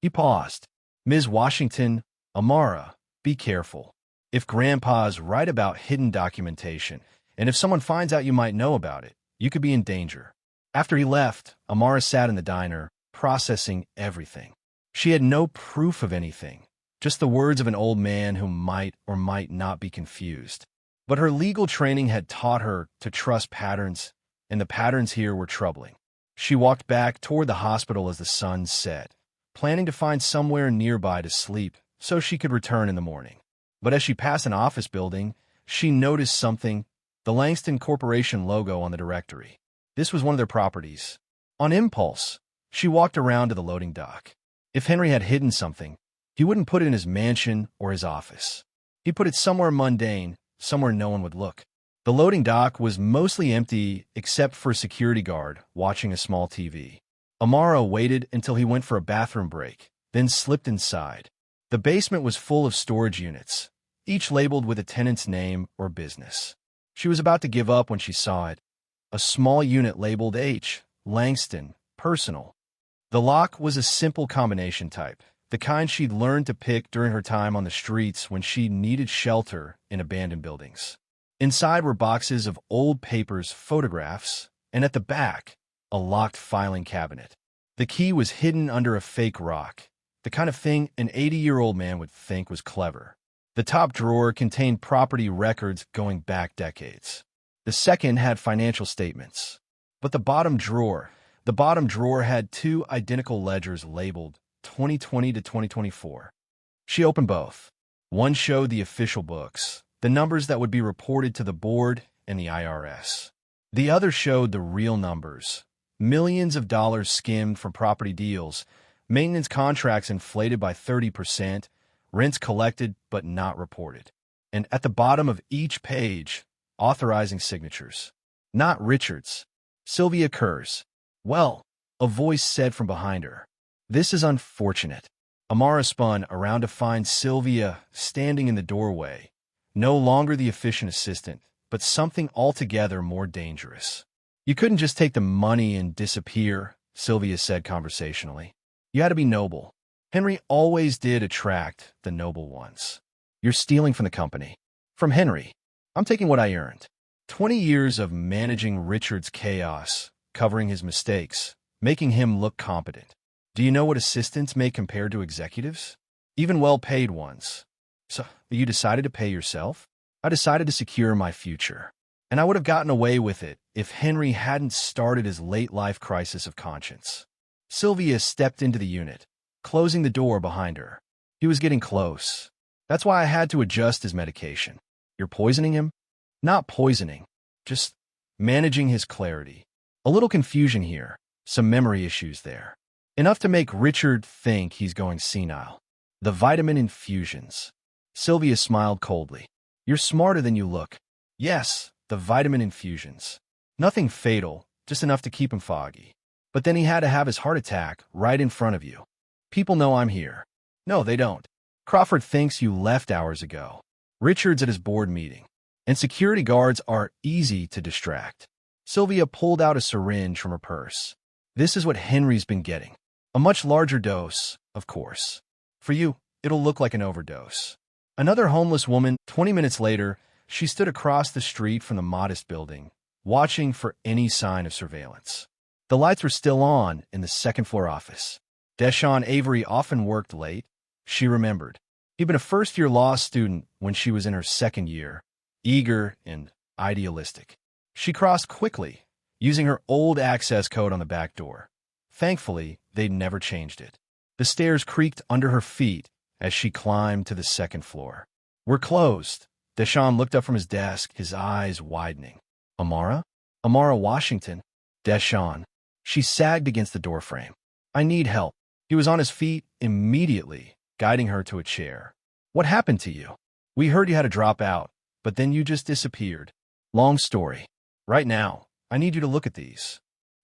He paused. Ms. Washington, Amara, be careful. If Grandpa's right about hidden documentation, and if someone finds out you might know about it, you could be in danger. After he left, Amara sat in the diner, processing everything. She had no proof of anything, just the words of an old man who might or might not be confused. But her legal training had taught her to trust patterns, and the patterns here were troubling. She walked back toward the hospital as the sun set, planning to find somewhere nearby to sleep so she could return in the morning. But as she passed an office building, she noticed something, the Langston Corporation logo on the directory. This was one of their properties. On impulse, she walked around to the loading dock. If Henry had hidden something, he wouldn't put it in his mansion or his office. He put it somewhere mundane, somewhere no one would look. The loading dock was mostly empty except for a security guard watching a small TV. Amara waited until he went for a bathroom break, then slipped inside. The basement was full of storage units, each labeled with a tenant's name or business. She was about to give up when she saw it. A small unit labeled H. Langston, personal. The lock was a simple combination type, the kind she'd learned to pick during her time on the streets when she needed shelter in abandoned buildings. Inside were boxes of old papers, photographs, and at the back, a locked filing cabinet. The key was hidden under a fake rock, the kind of thing an 80-year-old man would think was clever. The top drawer contained property records going back decades. The second had financial statements. But the bottom drawer had two identical ledgers labeled 2020 to 2024. She opened both. One showed the official books, the numbers that would be reported to the board and the IRS. The other showed the real numbers, millions of dollars skimmed from property deals, maintenance contracts inflated by 30%, rents collected but not reported. And at the bottom of each page, authorizing signatures. Not Richard's. Sylvia Kerr's. Well, a voice said from behind her. This is unfortunate. Amara spun around to find Sylvia standing in the doorway, no longer the efficient assistant, but something altogether more dangerous. You couldn't just take the money and disappear, Sylvia said conversationally. You had to be noble. Henry always did attract the noble ones. You're stealing from the company. From Henry. I'm taking what I earned. 20 years of managing Richard's chaos, covering his mistakes, making him look competent. Do you know what assistants make compared to executives? Even well-paid ones. So, you decided to pay yourself? I decided to secure my future. And I would have gotten away with it if Henry hadn't started his late-life crisis of conscience. Sylvia stepped into the unit, closing the door behind her. He was getting close. That's why I had to adjust his medication. You're poisoning him? Not poisoning, just managing his clarity. A little confusion here, some memory issues there. Enough to make Richard think he's going senile. The vitamin infusions. Sylvia smiled coldly. You're smarter than you look. Yes, the vitamin infusions. Nothing fatal, just enough to keep him foggy. But then he had to have his heart attack right in front of you. People know I'm here. No, they don't. Crawford thinks you left hours ago. Richard's at his board meeting. And security guards are easy to distract. Sylvia pulled out a syringe from her purse. This is what Henry's been getting. A much larger dose, of course. For you, it'll look like an overdose. Another homeless woman, 20 minutes later, she stood across the street from the modest building, watching for any sign of surveillance. The lights were still on in the second-floor office. Deshaun Avery often worked late, she remembered. He'd been a first-year law student when she was in her second year, eager and idealistic. She crossed quickly, using her old access code on the back door. Thankfully, they'd never changed it. The stairs creaked under her feet as she climbed to the second floor. We're closed. Deshaun looked up from his desk, his eyes widening. Amara? Amara Washington? Deshaun. She sagged against the doorframe. I need help. He was on his feet immediately, guiding her to a chair. What happened to you? We heard you had to drop out, but then you just disappeared. Long story. Right now, I need you to look at these.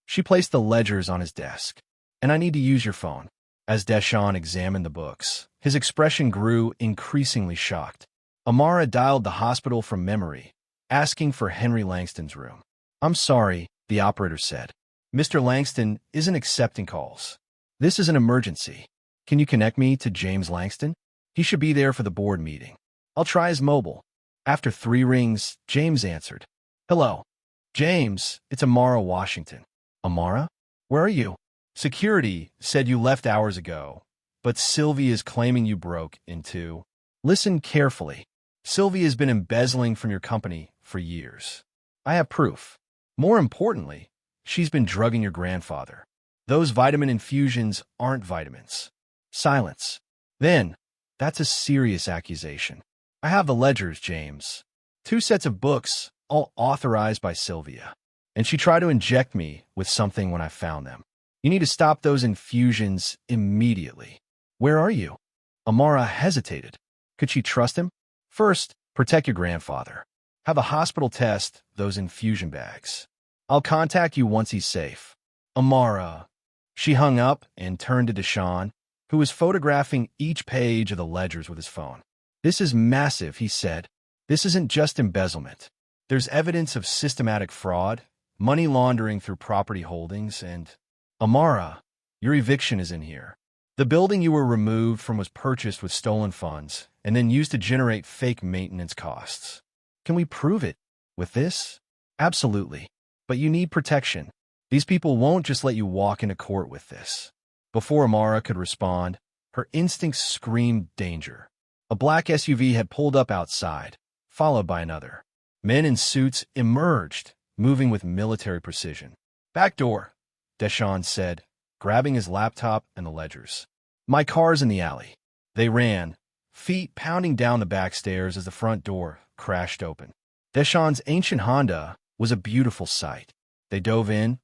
She placed the ledgers on his desk. And I need to use your phone. As Deshaun examined the books, his expression grew increasingly shocked. Amara dialed the hospital from memory, asking for Henry Langston's room. I'm sorry, the operator said. Mr. Langston isn't accepting calls. This is an emergency. Can you connect me to James Langston? He should be there for the board meeting. I'll try his mobile. After 3 rings, James answered. Hello. James, it's Amara Washington. Amara? Where are you? Security said you left hours ago, but Sylvia is claiming you broke into. Listen carefully. Sylvia has been embezzling from your company for years. I have proof. More importantly, she's been drugging your grandfather. Those vitamin infusions aren't vitamins. Silence. Then, that's a serious accusation. I have the ledgers, James. 2 sets of books, all authorized by Sylvia. And she tried to inject me with something when I found them. You need to stop those infusions immediately. Where are you? Amara hesitated. Could she trust him? First, protect your grandfather. Have a hospital test those infusion bags. I'll contact you once he's safe. Amara. She hung up and turned to Deshawn, who was photographing each page of the ledgers with his phone. This is massive, he said. This isn't just embezzlement. There's evidence of systematic fraud, money laundering through property holdings, and… Amara, your eviction is in here. The building you were removed from was purchased with stolen funds and then used to generate fake maintenance costs. Can we prove it with this? Absolutely. But you need protection. These people won't just let you walk into court with this. Before Amara could respond, her instincts screamed danger. A black SUV had pulled up outside, followed by another. Men in suits emerged, moving with military precision. Back door, Deshawn said, grabbing his laptop and the ledgers. My car's in the alley. They ran, feet pounding down the back stairs as the front door crashed open. Deshawn's ancient Honda was a beautiful sight. They dove in,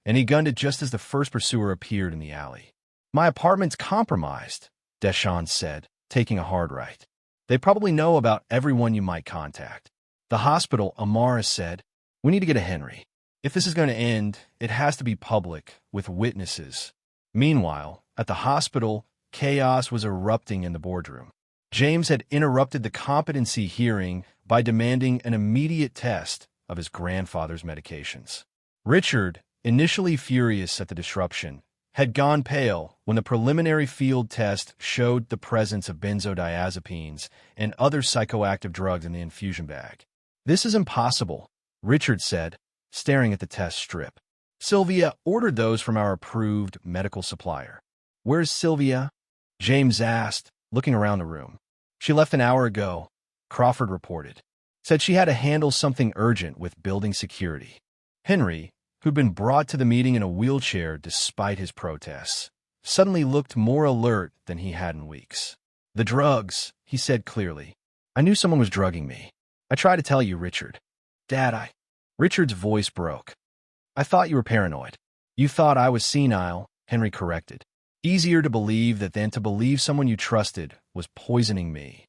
and he gunned it just as the first pursuer appeared in the alley. My apartment's compromised, Deshawn said, taking a hard right. They probably know about everyone you might contact. The hospital, Amara said, we need to get a Henry. If this is going to end, it has to be public, with witnesses. Meanwhile, at the hospital, chaos was erupting in the boardroom. James had interrupted the competency hearing by demanding an immediate test of his grandfather's medications. Richard, initially furious at the disruption, had gone pale when the preliminary field test showed the presence of benzodiazepines and other psychoactive drugs in the infusion bag. This is impossible, Richard said, staring at the test strip. Sylvia ordered those from our approved medical supplier. Where's Sylvia? James asked, looking around the room. She left an hour ago, Crawford reported. Said she had to handle something urgent with building security. Henry, who'd been brought to the meeting in a wheelchair despite his protests, suddenly looked more alert than he had in weeks. The drugs, he said clearly. I knew someone was drugging me. I tried to tell you, Richard. Dad, Richard's voice broke. I thought you were paranoid. You thought I was senile, Henry corrected. Easier to believe that than to believe someone you trusted was poisoning me.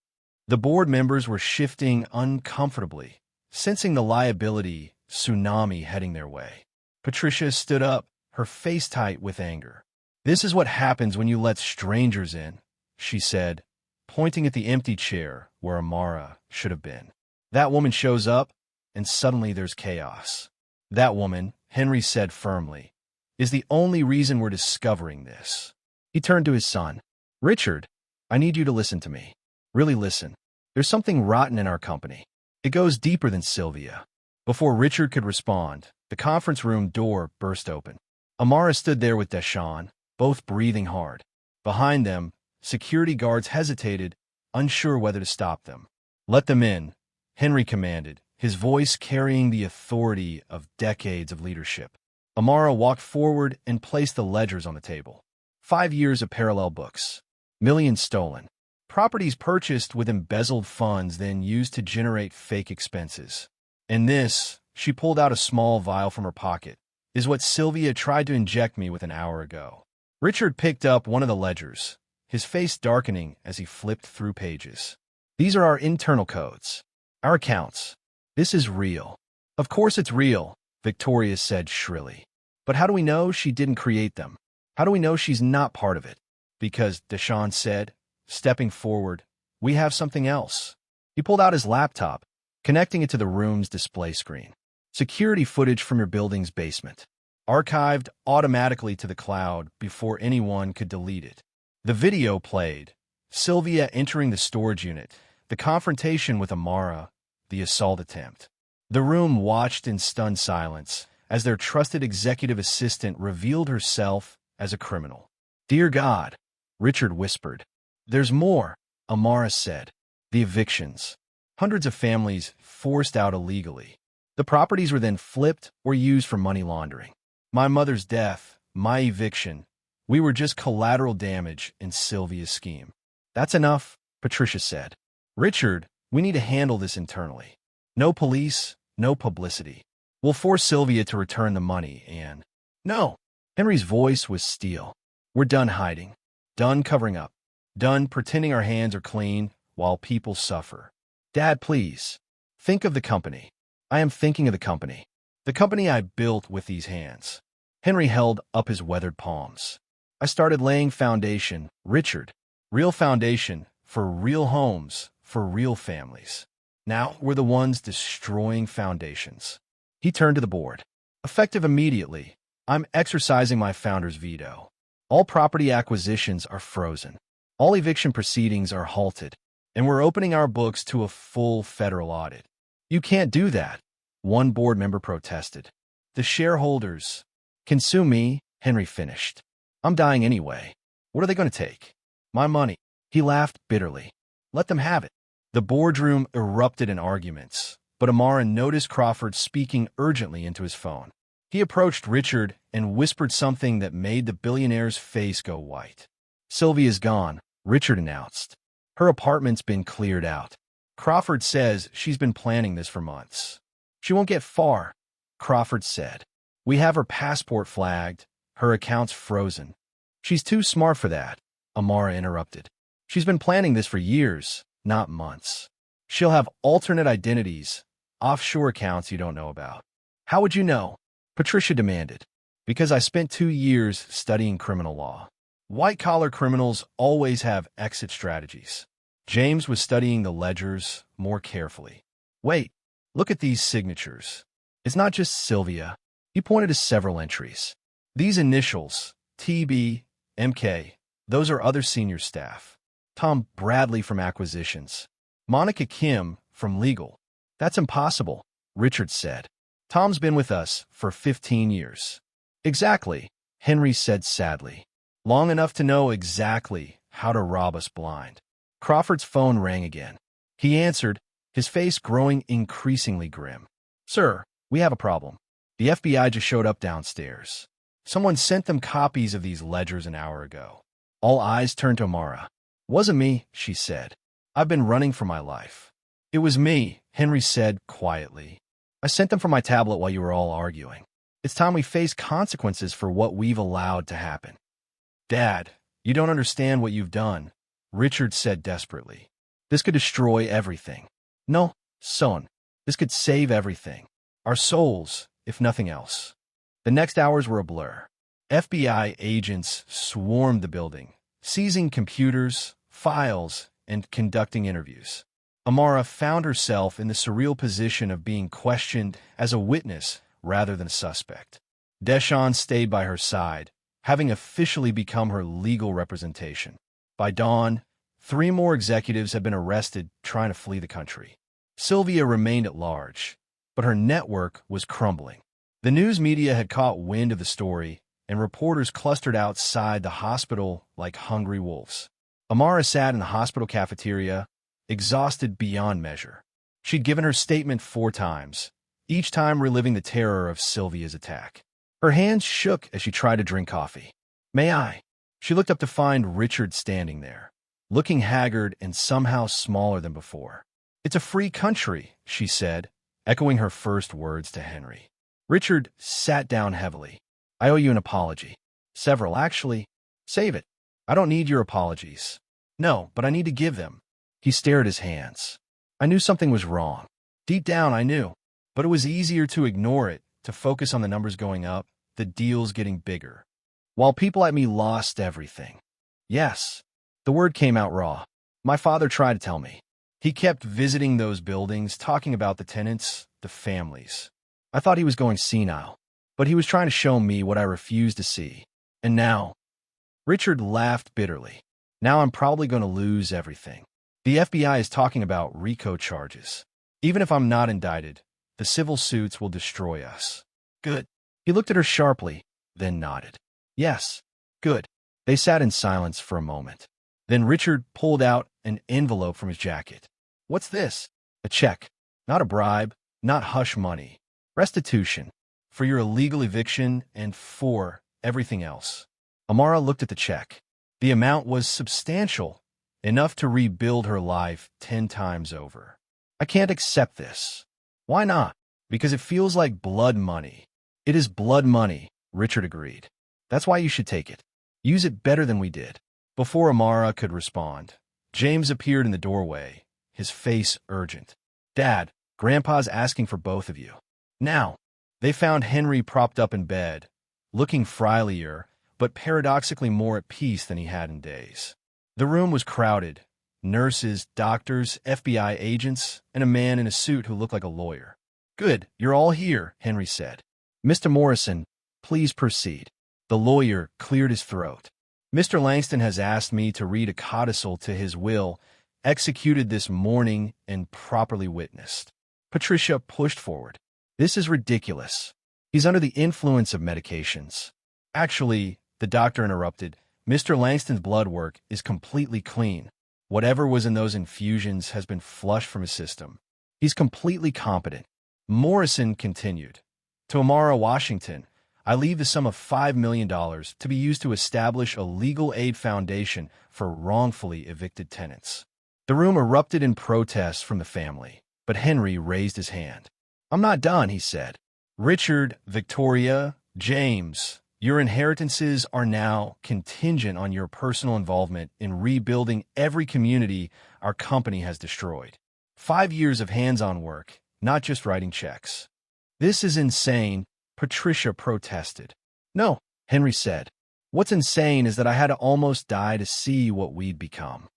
The board members were shifting uncomfortably, sensing the liability tsunami heading their way. Patricia stood up, her face tight with anger. This is what happens when you let strangers in, she said, pointing at the empty chair where Amara should have been. That woman shows up, and suddenly there's chaos. That woman, Henry said firmly, is the only reason we're discovering this. He turned to his son. Richard, I need you to listen to me. Really listen. There's something rotten in our company. It goes deeper than Sylvia. Before Richard could respond, the conference room door burst open. Amara stood there with Deshawn, both breathing hard. Behind them, security guards hesitated, unsure whether to stop them. Let them in, Henry commanded, his voice carrying the authority of decades of leadership. Amara walked forward and placed the ledgers on the table. 5 years of parallel books. Millions stolen. Properties purchased with embezzled funds then used to generate fake expenses. And this, she pulled out a small vial from her pocket, is what Sylvia tried to inject me with an hour ago. Richard picked up one of the ledgers, his face darkening as he flipped through pages. These are our internal codes. Our accounts. This is real. Of course it's real, Victoria said shrilly. But how do we know she didn't create them? How do we know she's not part of it? Because, Deshawn said, stepping forward, we have something else. He pulled out his laptop, connecting it to the room's display screen. Security footage from your building's basement. Archived automatically to the cloud before anyone could delete it. The video played, Sylvia entering the storage unit, the confrontation with Amara, the assault attempt. The room watched in stunned silence as their trusted executive assistant revealed herself as a criminal. Dear God, Richard whispered. There's more, Amara said. The evictions. Hundreds of families forced out illegally. The properties were then flipped or used for money laundering. My mother's death, my eviction, we were just collateral damage in Sylvia's scheme. That's enough, Patricia said. Richard, we need to handle this internally. No police, no publicity. We'll force Sylvia to return the money and… No! Henry's voice was steel. We're done hiding. Done covering up. Done pretending our hands are clean while people suffer. Dad, please. Think of the company. I am thinking of the company. The company I built with these hands. Henry held up his weathered palms. I started laying foundation, Richard. Real foundation for real homes, for real families. Now we're the ones destroying foundations. He turned to the board. Effective immediately, I'm exercising my founder's veto. All property acquisitions are frozen. All eviction proceedings are halted. And we're opening our books to a full federal audit. You can't do that, one board member protested. The shareholders can sue me, Henry finished. I'm dying anyway. What are they going to take? My money. He laughed bitterly. Let them have it. The boardroom erupted in arguments, but Amara noticed Crawford speaking urgently into his phone. He approached Richard and whispered something that made the billionaire's face go white. Sylvia's gone, Richard announced. Her apartment's been cleared out. Crawford says she's been planning this for months. She won't get far, Crawford said. We have her passport flagged, her accounts frozen. She's too smart for that, Amara interrupted. She's been planning this for years, not months. She'll have alternate identities, offshore accounts you don't know about. How would you know? Patricia demanded. Because I spent 2 years studying criminal law. White-collar criminals always have exit strategies. James was studying the ledgers more carefully. Wait, look at these signatures. It's not just Sylvia. He pointed to several entries. These initials, TB, MK, those are other senior staff. Tom Bradley from acquisitions. Monica Kim from legal. That's impossible, Richard said. Tom's been with us for 15 years. Exactly, Henry said sadly. Long enough to know exactly how to rob us blind. Crawford's phone rang again. He answered, his face growing increasingly grim. Sir, we have a problem. The FBI just showed up downstairs. Someone sent them copies of these ledgers an hour ago. All eyes turned to Amara. Wasn't me, she said. I've been running for my life. It was me, Henry said quietly. I sent them from my tablet while you were all arguing. It's time we face consequences for what we've allowed to happen. Dad, you don't understand what you've done, Richard said desperately. This could destroy everything. No, son, this could save everything. Our souls, if nothing else. The next hours were a blur. FBI agents swarmed the building, seizing computers, files, and conducting interviews. Amara found herself in the surreal position of being questioned as a witness rather than a suspect. Deshawn stayed by her side, having officially become her legal representation. By dawn, 3 more executives had been arrested trying to flee the country. Sylvia remained at large, but her network was crumbling. The news media had caught wind of the story, and reporters clustered outside the hospital like hungry wolves. Amara sat in the hospital cafeteria, exhausted beyond measure. She'd given her statement 4 times, each time reliving the terror of Sylvia's attack. Her hands shook as she tried to drink coffee. May I? She looked up to find Richard standing there, looking haggard and somehow smaller than before. It's a free country, she said, echoing her first words to Henry. Richard sat down heavily. I owe you an apology. Several, actually. Save it. I don't need your apologies. No, but I need to give them. He stared at his hands. I knew something was wrong. Deep down, I knew. But it was easier to ignore it, to focus on the numbers going up, the deals getting bigger. While people at me lost everything. Yes. The word came out raw. My father tried to tell me. He kept visiting those buildings, talking about the tenants, the families. I thought he was going senile, but he was trying to show me what I refused to see. And now, Richard laughed bitterly. Now I'm probably going to lose everything. The FBI is talking about RICO charges. Even if I'm not indicted, the civil suits will destroy us. Good. He looked at her sharply, then nodded. Yes, good. They sat in silence for a moment. Then Richard pulled out an envelope from his jacket. What's this? A check. Not a bribe, not hush money. Restitution. For your illegal eviction and for everything else. Amara looked at the check. The amount was substantial, enough to rebuild her life 10 times over. I can't accept this. Why not? Because it feels like blood money. It is blood money, Richard agreed. That's why you should take it. Use it better than we did. Before Amara could respond, James appeared in the doorway, his face urgent. "Dad, Grandpa's asking for both of you. Now." They found Henry propped up in bed, looking frilier, but paradoxically more at peace than he had in days. The room was crowded. Nurses, doctors, FBI agents, and a man in a suit who looked like a lawyer. "Good, you're all here," Henry said. "Mr. Morrison, please proceed." The lawyer cleared his throat. "Mr. Langston has asked me to read a codicil to his will, executed this morning and properly witnessed." Patricia pushed forward. "This is ridiculous. He's under the influence of medications." "Actually," the doctor interrupted, "Mr. Langston's blood work is completely clean. Whatever was in those infusions has been flushed from his system. He's completely competent." Morrison continued. "To Amara Washington, I leave the sum of $5 million to be used to establish a legal aid foundation for wrongfully evicted tenants." The room erupted in protests from the family, but Henry raised his hand. "I'm not done," he said. "Richard, Victoria, James, your inheritances are now contingent on your personal involvement in rebuilding every community our company has destroyed. 5 years of hands-on work, not just writing checks." "This is insane," Patricia protested. "No," Henry said. "What's insane is that I had to almost die to see what we'd become."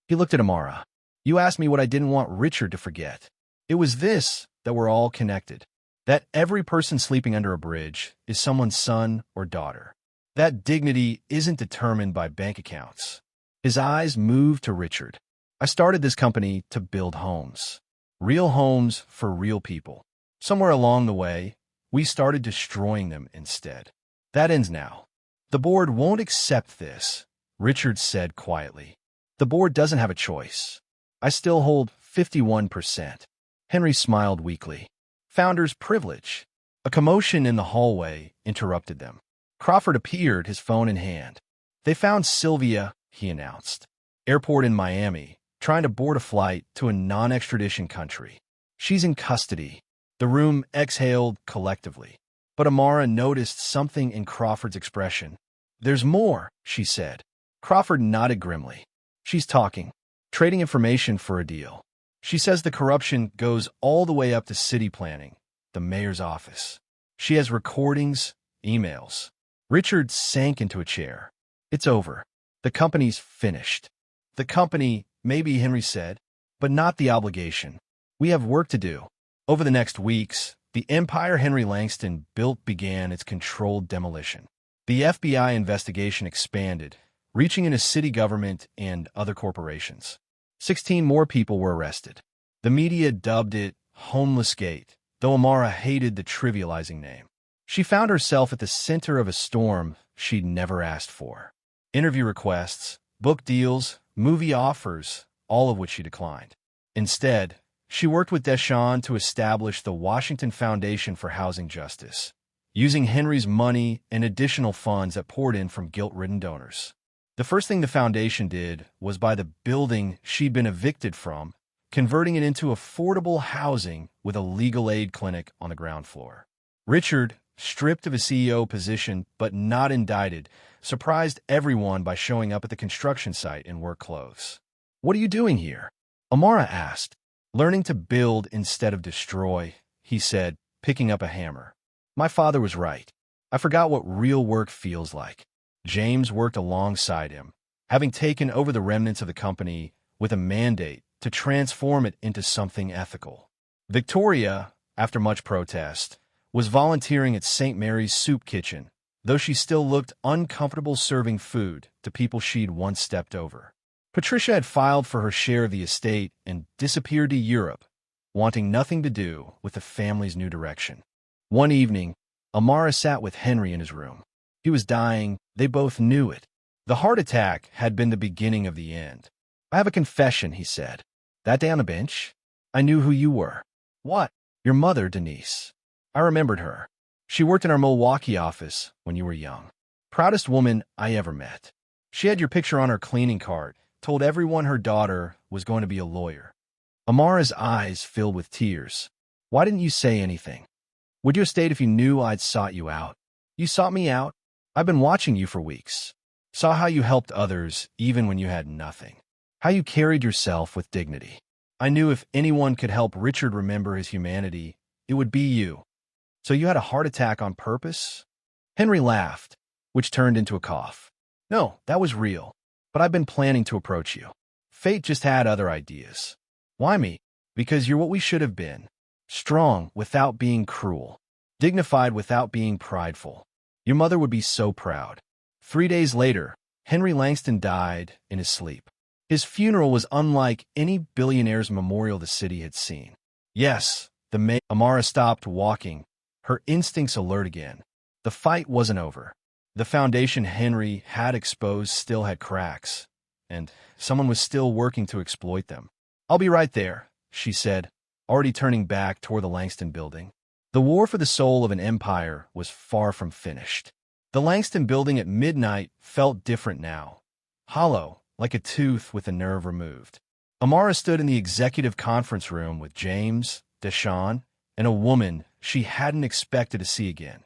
He looked at Amara. "You asked me what I didn't want Richard to forget. It was this, that we're all connected. That every person sleeping under a bridge is someone's son or daughter. That dignity isn't determined by bank accounts." His eyes moved to Richard. "I started this company to build homes. Real homes for real people. Somewhere along the way, we started destroying them instead. That ends now. The board won't accept this," Richard said quietly. "The board doesn't have a choice. I still hold 51%. Henry smiled weakly. "Founder's privilege." A commotion in the hallway interrupted them. Crawford appeared, his phone in hand. "They found Sylvia," he announced. "Airport in Miami, trying to board a flight to a non-extradition country. She's in custody." The room exhaled collectively. But Amara noticed something in Crawford's expression. "There's more," she said. Crawford nodded grimly. "She's talking, trading information for a deal. She says the corruption goes all the way up to city planning, the mayor's office. She has recordings, emails." Richard sank into a chair. "It's over. The company's finished." "The company, maybe," Henry said, "but not the obligation. We have work to do." Over the next weeks, the empire Henry Langston built began its controlled demolition. The FBI investigation expanded, reaching into city government and other corporations. 16 more people were arrested. The media dubbed it Homeless Gate, though Amara hated the trivializing name. She found herself at the center of a storm she'd never asked for. Interview requests, book deals, movie offers, all of which she declined. Instead, she worked with Deshawn to establish the Washington Foundation for Housing Justice, using Henry's money and additional funds that poured in from guilt-ridden donors. The first thing the foundation did was buy the building she'd been evicted from, converting it into affordable housing with a legal aid clinic on the ground floor. Richard, stripped of his CEO position but not indicted, surprised everyone by showing up at the construction site in work clothes. "What are you doing here?" Amara asked. "Learning to build instead of destroy," he said, picking up a hammer. "My father was right. I forgot what real work feels like." James worked alongside him, having taken over the remnants of the company with a mandate to transform it into something ethical. Victoria, after much protest, was volunteering at St. Mary's Soup Kitchen, though she still looked uncomfortable serving food to people she'd once stepped over. Patricia had filed for her share of the estate and disappeared to Europe, wanting nothing to do with the family's new direction. One evening, Amara sat with Henry in his room. He was dying. They both knew it. The heart attack had been the beginning of the end. "I have a confession," he said. "That day on the bench, I knew who you were." "What?" "Your mother, Denise. I remembered her. She worked in our Milwaukee office when you were young. Proudest woman I ever met. She had your picture on her cleaning cart, told everyone her daughter was going to be a lawyer." Amara's eyes filled with tears. "Why didn't you say anything? Would you have stayed if you knew I'd sought you out?" "You sought me out? I've been watching you for weeks. Saw how you helped others even when you had nothing. How you carried yourself with dignity. I knew if anyone could help Richard remember his humanity, it would be you. So you had a heart attack on purpose? Henry laughed, which turned into a cough. No, that was real. But I've been planning to approach you. Fate just had other ideas. Why me? Because you're what we should have been. Strong without being cruel. Dignified without being prideful. Your mother would be so proud. 3 days later, Henry Langston died in his sleep. His funeral was unlike any billionaire's memorial the city had seen. Yes, Amara stopped walking, her instincts alert again. The fight wasn't over. The foundation Henry had exposed still had cracks, and someone was still working to exploit them. I'll be right there, she said, already turning back toward the Langston building. The war for the soul of an empire was far from finished. The Langston building at midnight felt different now, hollow, like a tooth with a nerve removed. Amara stood in the executive conference room with James, Deshawn, and a woman she hadn't expected to see again,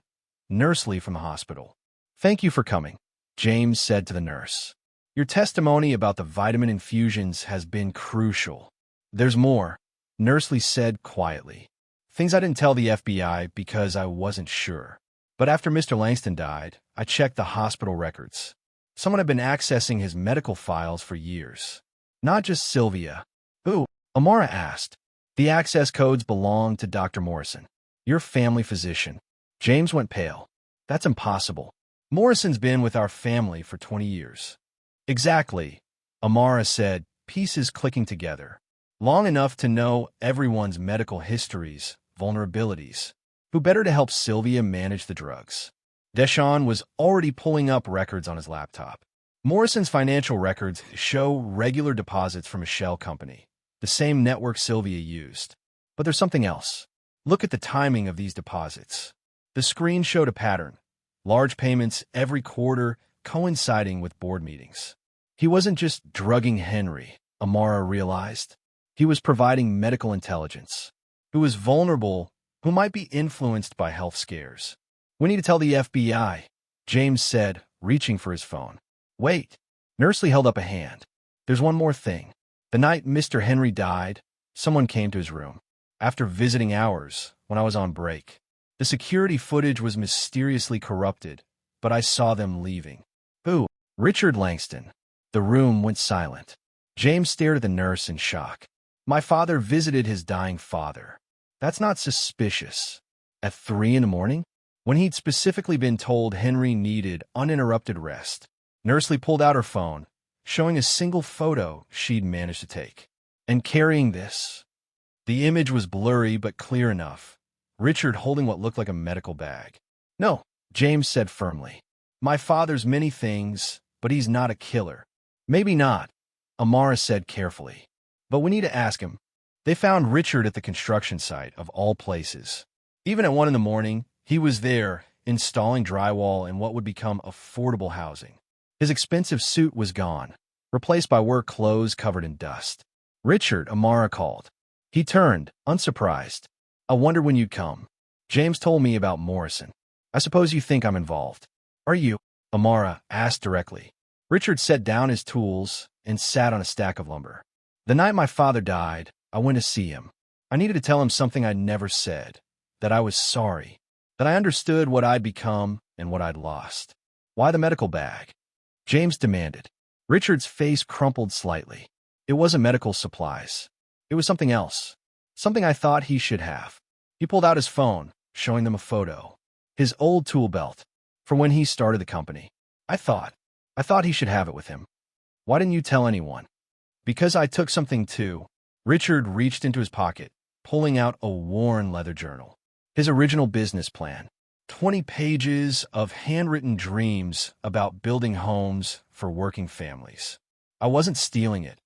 Nurse Lee from the hospital. Thank you for coming, James said to the nurse. Your testimony about the vitamin infusions has been crucial. There's more, Nurse Lee said quietly. Things I didn't tell the FBI because I wasn't sure. But after Mr. Langston died, I checked the hospital records. Someone had been accessing his medical files for years. Not just Sylvia. Who? Amara asked. The access codes belong to Dr. Morrison, your family physician. James went pale. That's impossible. Morrison's been with our family for 20 years. Exactly, Amara said, pieces clicking together. Long enough to know everyone's medical histories, vulnerabilities. Who better to help Sylvia manage the drugs? Deshawn was already pulling up records on his laptop. Morrison's financial records show regular deposits from a shell company, the same network Sylvia used. But there's something else. Look at the timing of these deposits. The screen showed a pattern. Large payments every quarter coinciding with board meetings. He wasn't just drugging Henry, Amara realized. He was providing medical intelligence. Who was vulnerable, who might be influenced by health scares. We need to tell the FBI, James said, reaching for his phone. Wait. Nurse Lee held up a hand. There's one more thing. The night Mr. Henry died, someone came to his room. After visiting hours, when I was on break. The security footage was mysteriously corrupted, but I saw them leaving. Who? Richard Langston. The room went silent. James stared at the nurse in shock. My father visited his dying father. That's not suspicious. At 3 a.m? When he'd specifically been told Henry needed uninterrupted rest. Nurse Lee pulled out her phone, showing a single photo she'd managed to take. And carrying this. The image was blurry but clear enough. Richard holding what looked like a medical bag. No, James said firmly. My father's many things, but he's not a killer. Maybe not, Amara said carefully. But we need to ask him. They found Richard at the construction site, of all places. Even at 1 a.m, he was there, installing drywall in what would become affordable housing. His expensive suit was gone, replaced by work clothes covered in dust. Richard, Amara called. He turned, unsurprised. I wondered when you'd come. James told me about Morrison. I suppose you think I'm involved. Are you? Amara asked directly. Richard set down his tools and sat on a stack of lumber. The night my father died, I went to see him. I needed to tell him something I'd never said, that I was sorry, that I understood what I'd become and what I'd lost. Why the medical bag? James demanded. Richard's face crumpled slightly. It wasn't medical supplies. It was something else. Something I thought he should have. He pulled out his phone, showing them a photo. His old tool belt, from when he started the company. I thought he should have it with him. Why didn't you tell anyone? Because I took something too. Richard reached into his pocket, pulling out a worn leather journal. His original business plan. 20 pages of handwritten dreams about building homes for working families. I wasn't stealing it.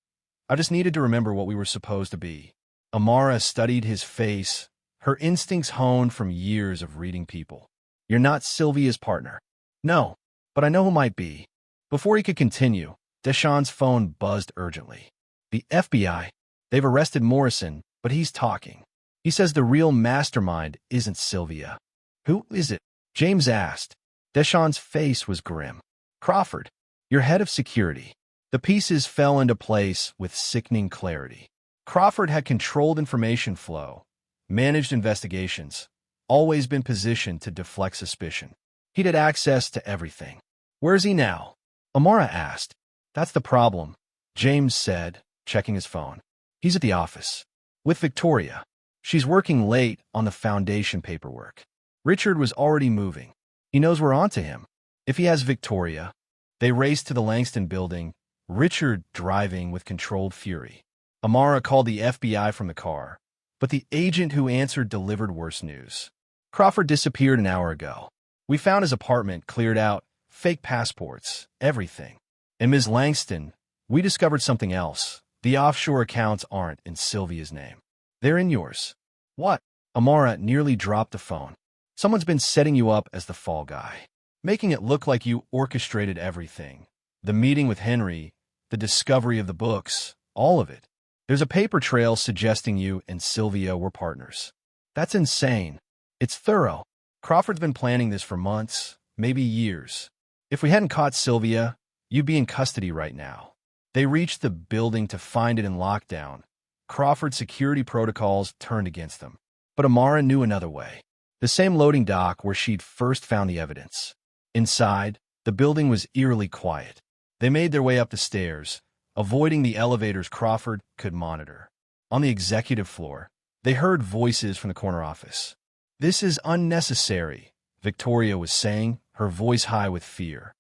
I just needed to remember what we were supposed to be. Amara studied his face, her instincts honed from years of reading people. You're not Sylvia's partner. No, but I know who might be. Before he could continue, Deshawn's phone buzzed urgently. The FBI. They've arrested Morrison, but he's talking. He says the real mastermind isn't Sylvia. Who is it? James asked. Deshawn's face was grim. Crawford, your head of security. The pieces fell into place with sickening clarity. Crawford had controlled information flow, managed investigations, always been positioned to deflect suspicion. He'd had access to everything. "Where's he now?" Amara asked. "That's the problem," James said, checking his phone. "He's at the office. With Victoria. She's working late on the foundation paperwork." Richard was already moving. He knows we're onto him. If he has Victoria. They raced to the Langston building, Richard driving with controlled fury. Amara called the FBI from the car, but the agent who answered delivered worse news. "Crawford disappeared an hour ago. We found his apartment cleared out, fake passports, everything. And Ms. Langston, we discovered something else. The offshore accounts aren't in Sylvia's name. They're in yours." "What?" Amara nearly dropped the phone. "Someone's been setting you up as the fall guy, making it look like you orchestrated everything. The meeting with Henry, the discovery of the books, all of it. There's a paper trail suggesting you and Sylvia were partners." "That's insane. It's thorough. Crawford's been planning this for months, maybe years. If we hadn't caught Sylvia, you'd be in custody right now." They reached the building to find it in lockdown. Crawford's security protocols turned against them. But Amara knew another way. The same loading dock where she'd first found the evidence. Inside, the building was eerily quiet. They made their way up the stairs, avoiding the elevators Crawford could monitor. On the executive floor, they heard voices from the corner office. "This is unnecessary," Victoria was saying, her voice high with fear.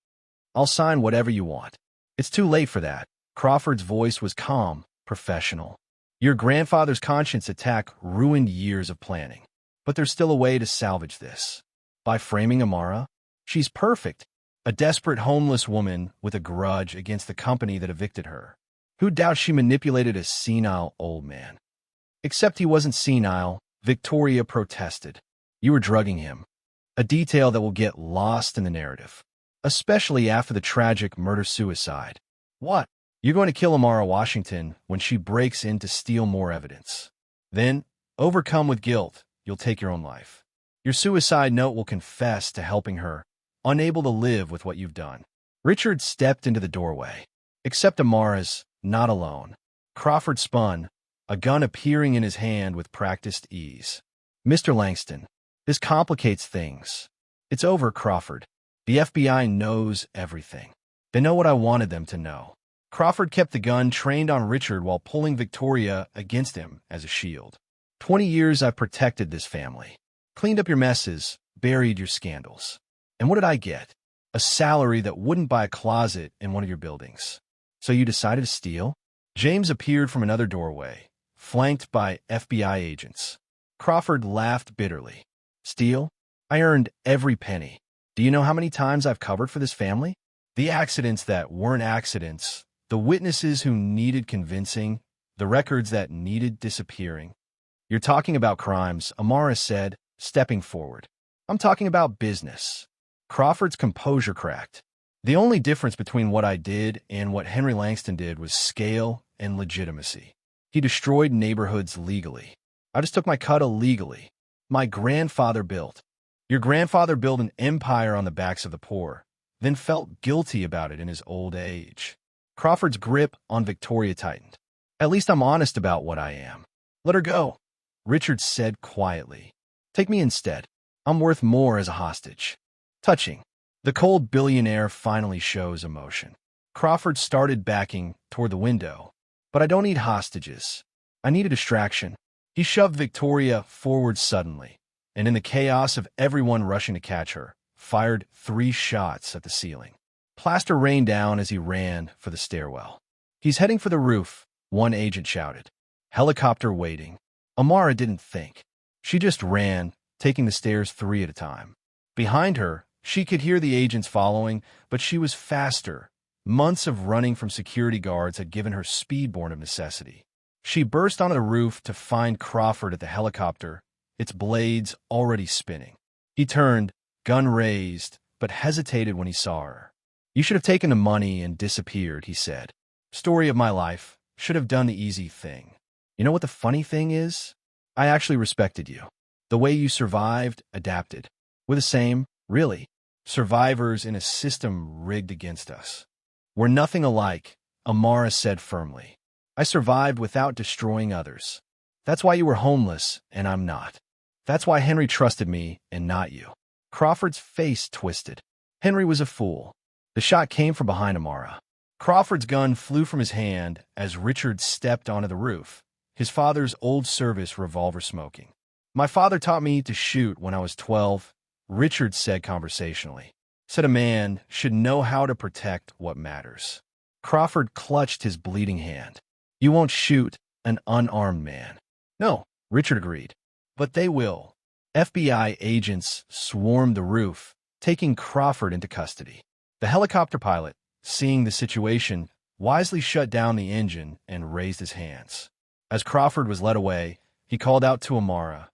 "I'll sign whatever you want." "It's too late for that." Crawford's voice was calm, professional. "Your grandfather's conscience attack ruined years of planning. But there's still a way to salvage this." By framing Amara, she's perfect. A desperate homeless woman with a grudge against the company that evicted her. Who doubts she manipulated a senile old man? Except he wasn't senile, Victoria protested. "You were drugging him." A detail that will get lost in the narrative. Especially after the tragic murder-suicide. "What? You're going to kill Amara Washington when she breaks in to steal more evidence. Then, overcome with guilt, you'll take your own life. Your suicide note will confess to helping her, unable to live with what you've done." Richard stepped into the doorway. Except Amara's, not alone. Crawford spun, a gun appearing in his hand with practiced ease. "Mr. Langston, this complicates things." "It's over, Crawford. The FBI knows everything. They know what I wanted them to know." Crawford kept the gun trained on Richard while pulling Victoria against him as a shield. 20 years I've protected this family. Cleaned up your messes, buried your scandals. And what did I get? A salary that wouldn't buy a closet in one of your buildings. So you decided to steal?" James appeared from another doorway, flanked by FBI agents. Crawford laughed bitterly. "Steal? I earned every penny. Do you know how many times I've covered for this family? The accidents that weren't accidents, the witnesses who needed convincing, the records that needed disappearing." "You're talking about crimes," Amara said, stepping forward. "I'm talking about business." Crawford's composure cracked. "The only difference between what I did and what Henry Langston did was scale and legitimacy. He destroyed neighborhoods legally. I just took my cut illegally. My grandfather built. Your grandfather built an empire on the backs of the poor, then felt guilty about it in his old age." Crawford's grip on Victoria tightened. "At least I'm honest about what I am." "Let her go," Richard said quietly. "Take me instead. I'm worth more as a hostage." Touching. The cold billionaire finally shows emotion. Crawford started backing toward the window. "But I don't need hostages. I need a distraction." He shoved Victoria forward suddenly, and in the chaos of everyone rushing to catch her, fired 3 shots at the ceiling. Plaster rained down as he ran for the stairwell. "He's heading for the roof," one agent shouted. "Helicopter waiting." Amara didn't think. She just ran, taking the stairs 3 at a time. Behind her, she could hear the agents following, but she was faster. Months of running from security guards had given her speed born of necessity. She burst onto the roof to find Crawford at the helicopter, its blades already spinning. He turned, gun raised, but hesitated when he saw her. "You should have taken the money and disappeared," he said. "Story of my life. Should have done the easy thing. You know what the funny thing is? I actually respected you. The way you survived, adapted. We're the same, really. Survivors in a system rigged against us." "We're nothing alike," Amara said firmly. I survived without destroying others. That's why you were homeless, and I'm not. That's why Henry trusted me and not you." Crawford's face twisted. Henry was a fool. The shot came from behind Amara. Crawford's gun flew from his hand as Richard stepped onto the roof, his father's old service revolver smoking. "My father taught me to shoot when I was 12, Richard said conversationally. Said a man should know how to protect what matters. Crawford clutched his bleeding hand. "You won't shoot an unarmed man." "No," Richard agreed. "But they will." FBI agents swarmed the roof, taking Crawford into custody. The helicopter pilot, seeing the situation, wisely shut down the engine and raised his hands. As Crawford was led away, he called out to Amara,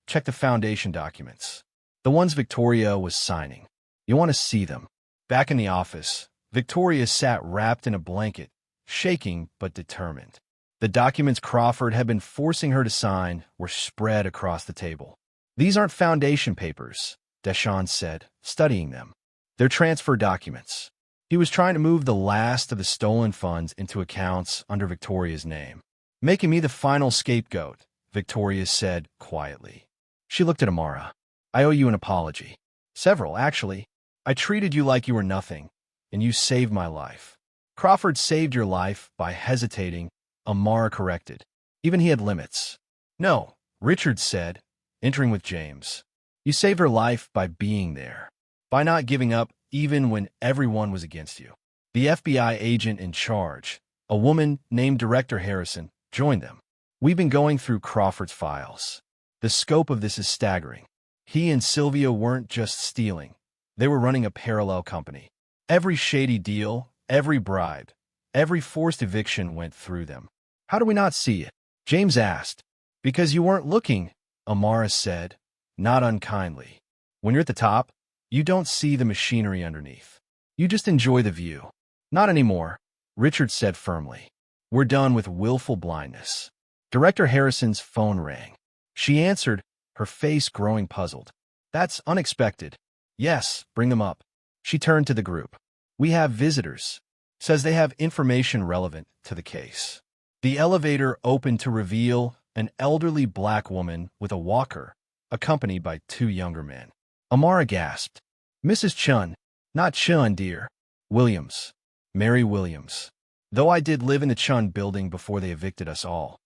"Check the foundation documents. The ones Victoria was signing. You want to see them." Back in the office, Victoria sat wrapped in a blanket, shaking but determined. The documents Crawford had been forcing her to sign were spread across the table. "These aren't foundation papers," Deshawn said, studying them. "They're transfer documents." He was trying to move the last of the stolen funds into accounts under Victoria's name. "Making me the final scapegoat," Victoria said quietly. She looked at Amara. "I owe you an apology. Several, actually. I treated you like you were nothing, and you saved my life." "Crawford saved your life by hesitating," Amara corrected. "Even he had limits." "No," Richard said, entering with James. "You saved her life by being there, by not giving up even when everyone was against you." The FBI agent in charge, a woman named Director Harrison, joined them. "We've been going through Crawford's files. The scope of this is staggering. He and Sylvia weren't just stealing. They were running a parallel company. Every shady deal, every bribe, every forced eviction went through them." "How do we not see it?" James asked. "Because you weren't looking," Amara said, not unkindly. "When you're at the top, you don't see the machinery underneath. You just enjoy the view." "Not anymore," Richard said firmly. "We're done with willful blindness." Director Harrison's phone rang. She answered, her face growing puzzled. "That's unexpected." "Yes, bring them up." She turned to the group. "We have visitors. Says they have information relevant to the case." The elevator opened to reveal an elderly black woman with a walker, accompanied by two younger men. Amara gasped. "Mrs. Chun." "Not Chun, dear. Williams. Mary Williams. Though I did live in the Chun building before they evicted us all."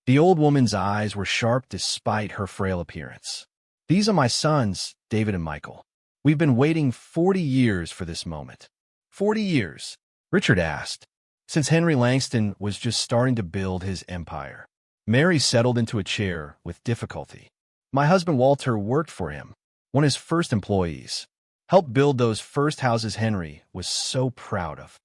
The old woman's eyes were sharp despite her frail appearance. "These are my sons, David and Michael. We've been waiting 40 years for this moment." 40 years? Richard asked. "Since Henry Langston was just starting to build his empire." Mary settled into a chair with difficulty. "My husband Walter worked for him, one of his first employees. Helped build those first houses Henry was so proud of."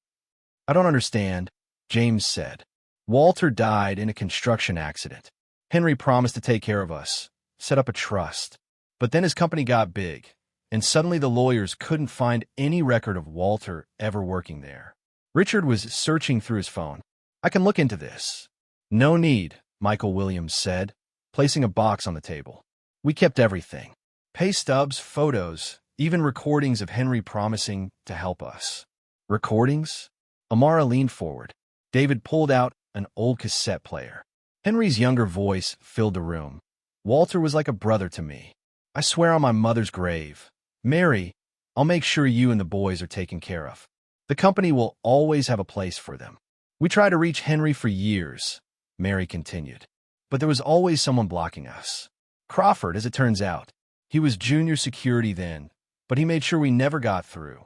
"I don't understand," James said. "Walter died in a construction accident. Henry promised to take care of us, set up a trust. But then his company got big, and suddenly the lawyers couldn't find any record of Walter ever working there." Richard was searching through his phone. "I can look into this." "No need," Michael Williams said, placing a box on the table. "We kept everything. Pay stubs, photos, even recordings of Henry promising to help us." "Recordings?" Amara leaned forward. David pulled out an old cassette player. Henry's younger voice filled the room. "Walter was like a brother to me. I swear on my mother's grave. Mary, I'll make sure you and the boys are taken care of. The company will always have a place for them. We tried to reach Henry for years," Mary continued. "But there was always someone blocking us. Crawford, as it turns out. He was junior security then, but he made sure we never got through."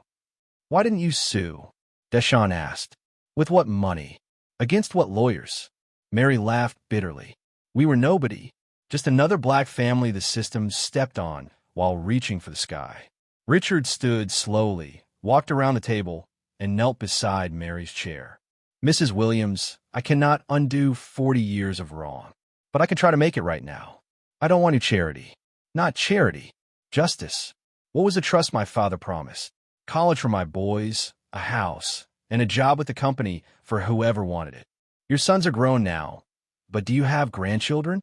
"Why didn't you sue?" Deshawn asked. "With what money? Against what lawyers?" Mary laughed bitterly. "We were nobody, just another black family the system stepped on while reaching for the sky." Richard stood slowly, walked around the table, and knelt beside Mary's chair. "Mrs. Williams, I cannot undo 40 years of wrong, but I can try to make it right now. I don't want your charity. Not charity. Justice. What was the trust my father promised? College for my boys, a house, and a job with the company for whoever wanted it. Your sons are grown now, but do you have grandchildren?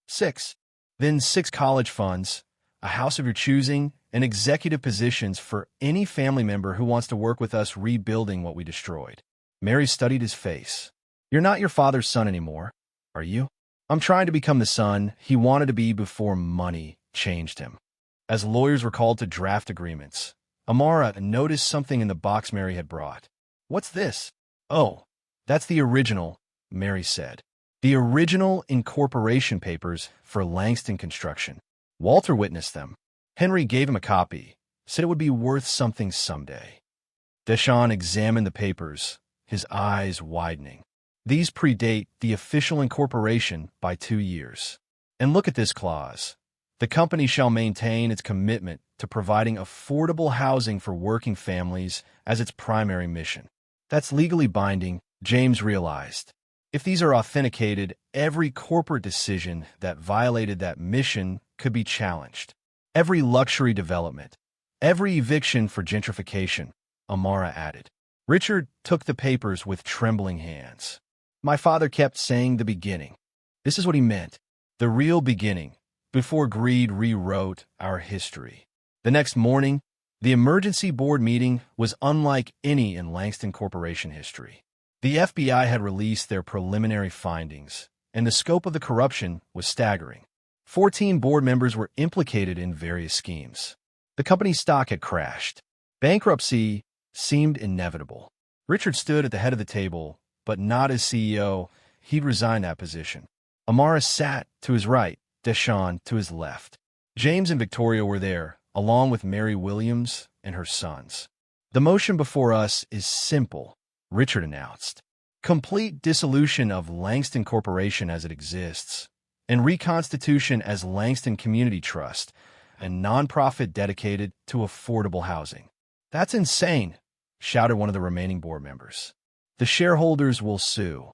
6. Then 6 college funds, a house of your choosing, and executive positions for any family member who wants to work with us rebuilding what we destroyed." Mary studied his face. You're not your father's son anymore, are you? I'm trying to become the son he wanted to be before money changed him. As lawyers were called to draft agreements, Amara noticed something in the box Mary had brought. What's this? Oh, that's the original, Mary said. The original incorporation papers for Langston Construction. Walter witnessed them. Henry gave him a copy, said it would be worth something someday. Deshawn examined the papers, his eyes widening. These predate the official incorporation by 2 years. And look at this clause. The company shall maintain its commitment to providing affordable housing for working families as its primary mission. That's legally binding, James realized. If these are authenticated, every corporate decision that violated that mission could be challenged. Every luxury development, every eviction for gentrification, Amara added. Richard took the papers with trembling hands. My father kept saying the beginning. This is what he meant. The real beginning, before greed rewrote our history. The next morning, the emergency board meeting was unlike any in Langston Corporation history. The FBI had released their preliminary findings, and the scope of the corruption was staggering. 14 board members were implicated in various schemes. The company's stock had crashed. Bankruptcy seemed inevitable. Richard stood at the head of the table, but not as CEO. He'd resigned that position. Amara sat to his right, Deshawn to his left. James and Victoria were there, along with Mary Williams and her sons. The motion before us is simple, Richard announced. Complete dissolution of Langston Corporation as it exists, and reconstitution as Langston Community Trust, a nonprofit dedicated to affordable housing. That's insane, shouted one of the remaining board members. The shareholders will sue.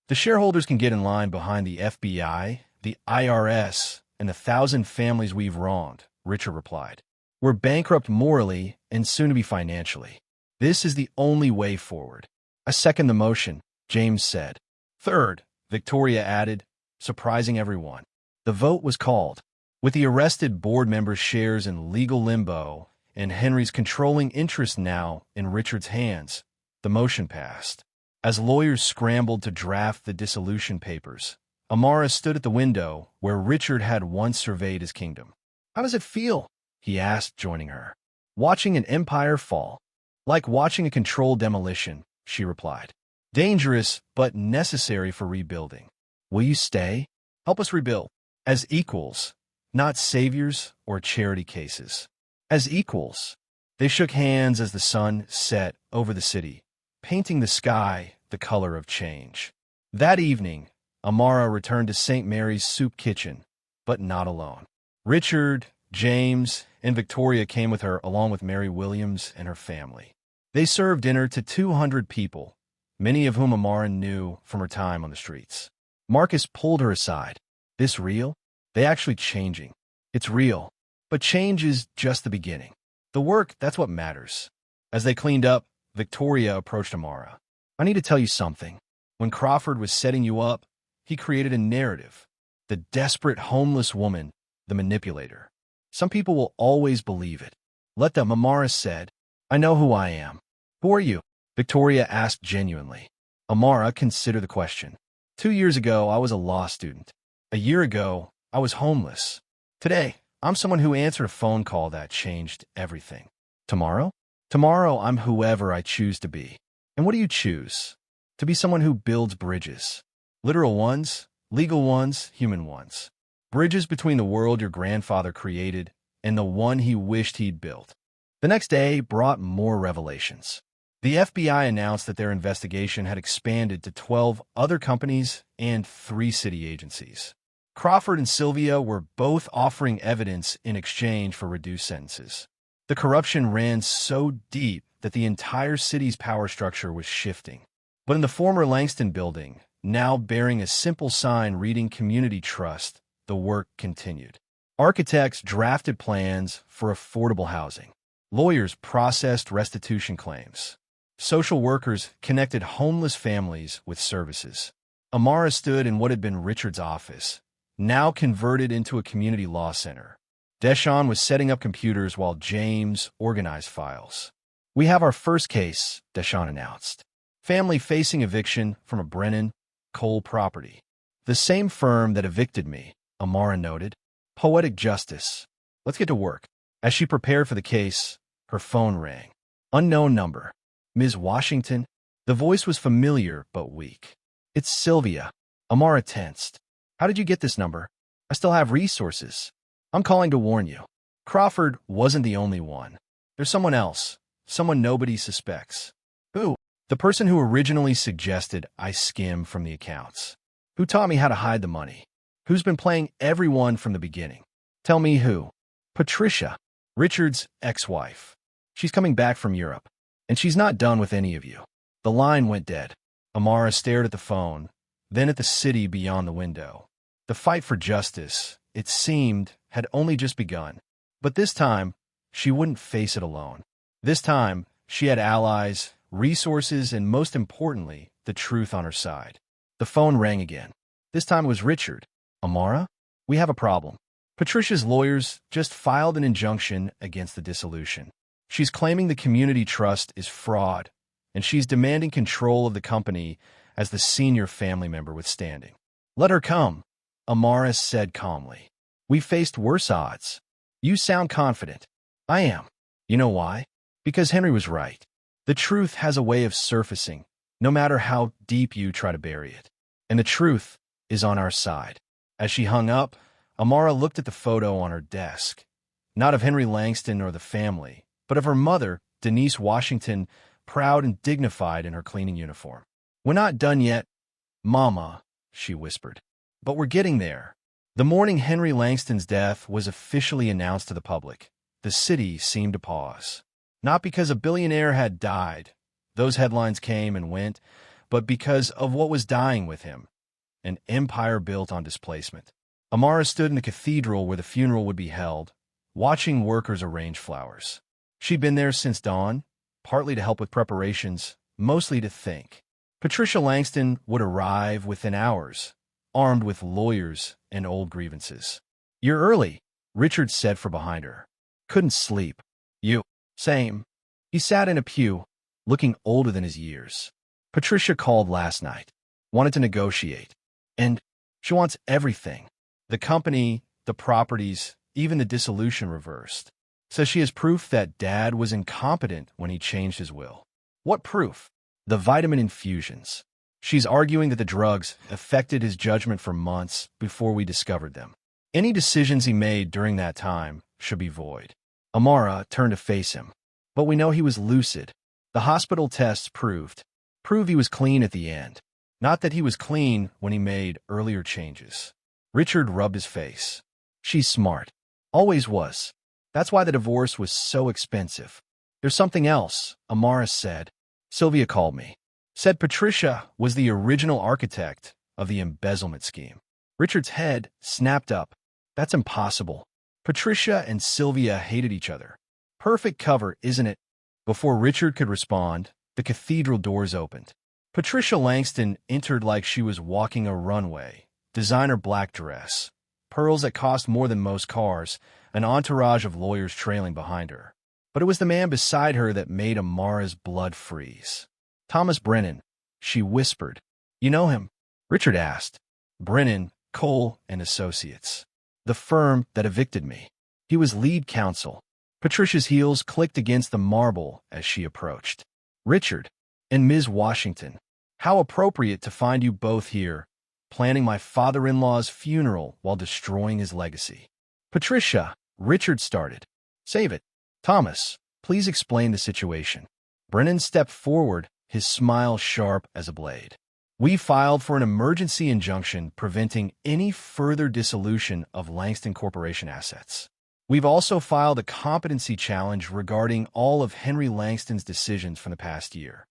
The shareholders can get in line behind the FBI, the IRS, and the 1,000 families we've wronged, Richard replied. We're bankrupt morally and soon to be financially. This is the only way forward. I second the motion, James said. Third, Victoria added, surprising everyone. The vote was called. With the arrested board members' shares in legal limbo and Henry's controlling interest now in Richard's hands, the motion passed. As lawyers scrambled to draft the dissolution papers, Amara stood at the window where Richard had once surveyed his kingdom. How does it feel? He asked, joining her. Watching an empire fall. Like watching a controlled demolition, she replied. Dangerous, but necessary for rebuilding. Will you stay? Help us rebuild. As equals, not saviors or charity cases. As equals. They shook hands as the sun set over the city, painting the sky the color of change. That evening, Amara returned to St. Mary's Soup Kitchen, but not alone. Richard, James, and Victoria came with her along with Mary Williams and her family. They served dinner to 200 people, many of whom Amara knew from her time on the streets. Marcus pulled her aside. This real? They actually changing. It's real. But change is just the beginning. The work, that's what matters. As they cleaned up, Victoria approached Amara. I need to tell you something. When Crawford was setting you up, he created a narrative. The desperate homeless woman, the manipulator. Some people will always believe it. Let them, Amara said. I know who I am. Who are you? Victoria asked genuinely. Amara considered the question. 2 years ago, I was a law student. A year ago, I was homeless. Today, I'm someone who answered a phone call that changed everything. Tomorrow? Tomorrow, I'm whoever I choose to be. And what do you choose? To be someone who builds bridges. Literal ones, legal ones, human ones. Bridges between the world your grandfather created and the one he wished he'd built. The next day brought more revelations. The FBI announced that their investigation had expanded to 12 other companies and 3 city agencies. Crawford and Sylvia were both offering evidence in exchange for reduced sentences. The corruption ran so deep that the entire city's power structure was shifting. But in the former Langston building, now bearing a simple sign reading Community Trust, the work continued. Architects drafted plans for affordable housing. Lawyers processed restitution claims. Social workers connected homeless families with services. Amara stood in what had been Richard's office, now converted into a community law center. Deshawn was setting up computers while James organized files. We have our first case, Deshawn announced. Family facing eviction from a Brennan coal property. The same firm that evicted me, Amara noted. Poetic justice. Let's get to work. As she prepared for the case, her phone rang. Unknown number. Ms. Washington? The voice was familiar but weak. It's Sylvia. Amara tensed. How did you get this number? I still have resources. I'm calling to warn you. Crawford wasn't the only one. There's someone else. Someone nobody suspects. Who? The person who originally suggested I skim from the accounts. Who taught me how to hide the money. Who's been playing everyone from the beginning. Tell me who. Patricia, Richard's ex-wife. She's coming back from Europe, and she's not done with any of you. The line went dead. Amara stared at the phone, then at the city beyond the window. The fight for justice, it seemed, had only just begun. But this time, she wouldn't face it alone. This time, she had allies, resources, and most importantly, the truth on her side. The phone rang again. This time it was Richard. Amara? We have a problem. Patricia's lawyers just filed an injunction against the dissolution. She's claiming the community trust is fraud, and she's demanding control of the company as the senior family member with standing. Let her come, Amara said calmly. We faced worse odds. You sound confident. I am. You know why? Because Henry was right. The truth has a way of surfacing, no matter how deep you try to bury it. And the truth is on our side. As she hung up, Amara looked at the photo on her desk, not of Henry Langston or the family, but of her mother, Denise Washington, proud and dignified in her cleaning uniform. We're not done yet, Mama, she whispered. But we're getting there. The morning Henry Langston's death was officially announced to the public, the city seemed to pause. Not because a billionaire had died, those headlines came and went, but because of what was dying with him, an empire built on displacement. Amara stood in the cathedral where the funeral would be held, watching workers arrange flowers. She'd been there since dawn, partly to help with preparations, mostly to think. Patricia Langston would arrive within hours, armed with lawyers and old grievances. You're early, Richard said from behind her. Couldn't sleep. You. Same. He sat in a pew, looking older than his years. Patricia called last night, wanted to negotiate, and she wants everything. The company, the properties, even the dissolution reversed. Says she has proof that Dad was incompetent when he changed his will. What proof? The vitamin infusions. She's arguing that the drugs affected his judgment for months before we discovered them. Any decisions he made during that time should be void. Amara turned to face him. But we know he was lucid. The hospital tests proved he was clean at the end. Not that he was clean when he made earlier changes. Richard rubbed his face. She's smart. Always was. That's why the divorce was so expensive. There's something else, Amara said. Sylvia called me. Said Patricia was the original architect of the embezzlement scheme. Richard's head snapped up. That's impossible. Patricia and Sylvia hated each other. Perfect cover, isn't it? Before Richard could respond, the cathedral doors opened. Patricia Langston entered like she was walking a runway. Designer black dress, pearls that cost more than most cars, an entourage of lawyers trailing behind her. But it was the man beside her that made Amara's blood freeze. Thomas Brennan, she whispered. You know him? Richard asked. Brennan, Cole and Associates. The firm that evicted me. He was lead counsel. Patricia's heels clicked against the marble as she approached. Richard and Ms. Washington, how appropriate to find you both here, planning my father-in-law's funeral while destroying his legacy. Patricia, Richard started. Save it. Thomas, please explain the situation. Brennan stepped forward, his smile sharp as a blade. We filed for an emergency injunction preventing any further dissolution of Langston Corporation assets. We've also filed a competency challenge regarding all of Henry Langston's decisions from the past year.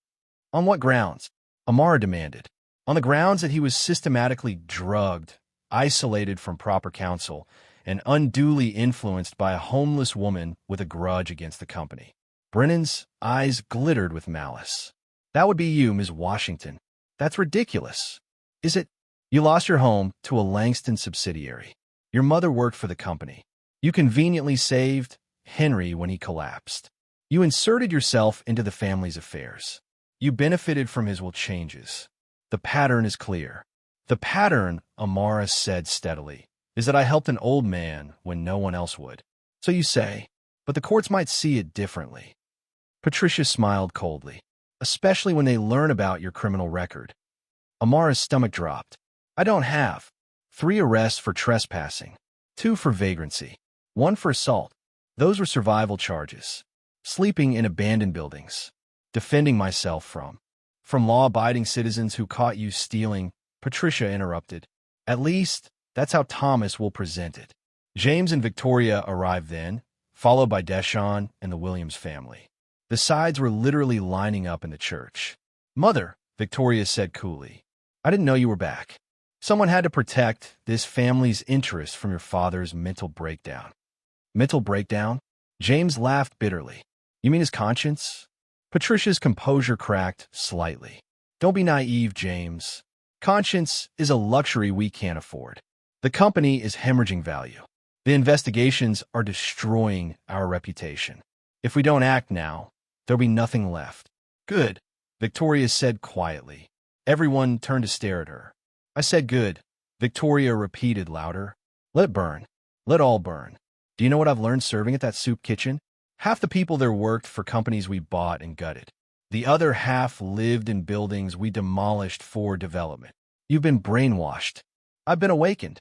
On what grounds? Amara demanded. On the grounds that he was systematically drugged, isolated from proper counsel, and unduly influenced by a homeless woman with a grudge against the company. Brennan's eyes glittered with malice. That would be you, Ms. Washington. That's ridiculous. Is it? You lost your home to a Langston subsidiary. Your mother worked for the company. You conveniently saved Henry when he collapsed. You inserted yourself into the family's affairs. You benefited from his will changes. The pattern is clear. The pattern, Amara said steadily, is that I helped an old man when no one else would. So you say, but the courts might see it differently. Patricia smiled coldly, especially when they learn about your criminal record. Amara's stomach dropped. I don't have 3 arrests for trespassing, 2 for vagrancy, 1 for assault. Those were survival charges. Sleeping in abandoned buildings. Defending myself from law-abiding citizens who caught you stealing, Patricia interrupted. At least, that's how Thomas will present it. James and Victoria arrived then, followed by Deshawn and the Williams family. The sides were literally lining up in the church. Mother, Victoria said coolly, I didn't know you were back. Someone had to protect this family's interest from your father's mental breakdown. Mental breakdown? James laughed bitterly. You mean his conscience? Patricia's composure cracked slightly. Don't be naive, James. Conscience is a luxury we can't afford. The company is hemorrhaging value. The investigations are destroying our reputation. If we don't act now, there'll be nothing left. Good, Victoria said quietly. Everyone turned to stare at her. I said good, Victoria repeated louder. Let it burn. Let all burn. Do you know what I've learned serving at that soup kitchen? Half the people there worked for companies we bought and gutted. The other half lived in buildings we demolished for development. You've been brainwashed. I've been awakened.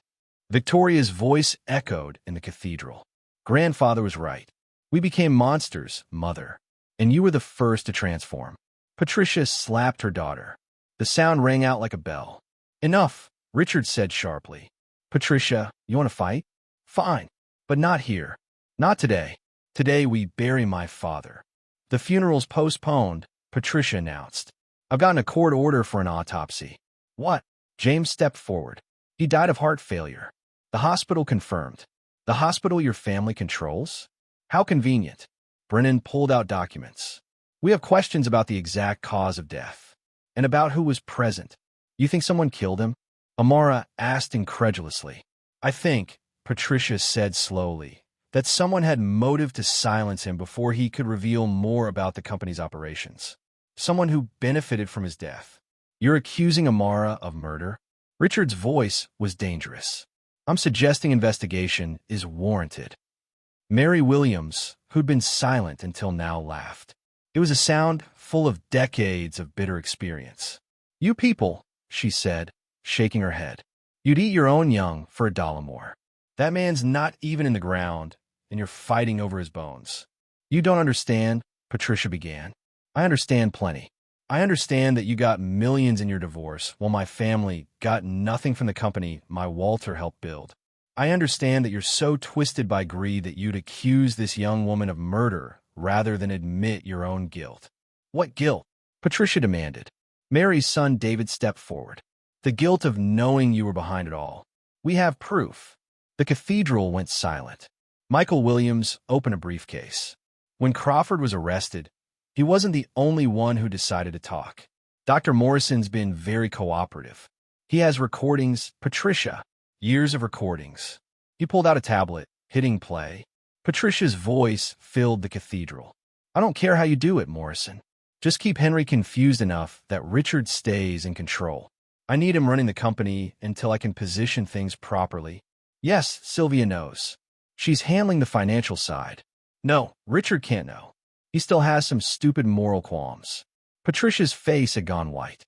Victoria's voice echoed in the cathedral. Grandfather was right. We became monsters, Mother. And you were the first to transform. Patricia slapped her daughter. The sound rang out like a bell. Enough, Richard said sharply. Patricia, you want to fight? Fine. But not here. Not today. Today we bury my father. The funeral's postponed, Patricia announced. I've gotten a court order for an autopsy. What? James stepped forward. He died of heart failure. The hospital confirmed. The hospital your family controls? How convenient. Brennan pulled out documents. We have questions about the exact cause of death. And about who was present. You think someone killed him? Amara asked incredulously. I think, Patricia said slowly, that someone had motive to silence him before he could reveal more about the company's operations. Someone who benefited from his death. You're accusing Amara of murder? Richard's voice was dangerous. I'm suggesting investigation is warranted. Mary Williams, who'd been silent until now, laughed. It was a sound full of decades of bitter experience. You people, she said, shaking her head. You'd eat your own young for $1 more. That man's not even in the ground, and you're fighting over his bones. You don't understand, Patricia began. I understand plenty. I understand that you got millions in your divorce, while my family got nothing from the company my Walter helped build. I understand that you're so twisted by greed that you'd accuse this young woman of murder rather than admit your own guilt. What guilt? Patricia demanded. Mary's son David stepped forward. The guilt of knowing you were behind it all. We have proof. The cathedral went silent. Michael Williams opened a briefcase. When Crawford was arrested, he wasn't the only one who decided to talk. Dr. Morrison's been very cooperative. He has recordings, Patricia, years of recordings. He pulled out a tablet, hitting play. Patricia's voice filled the cathedral. I don't care how you do it, Morrison. Just keep Henry confused enough that Richard stays in control. I need him running the company until I can position things properly. Yes, Sylvia knows. She's handling the financial side. No, Richard can't know. He still has some stupid moral qualms. Patricia's face had gone white.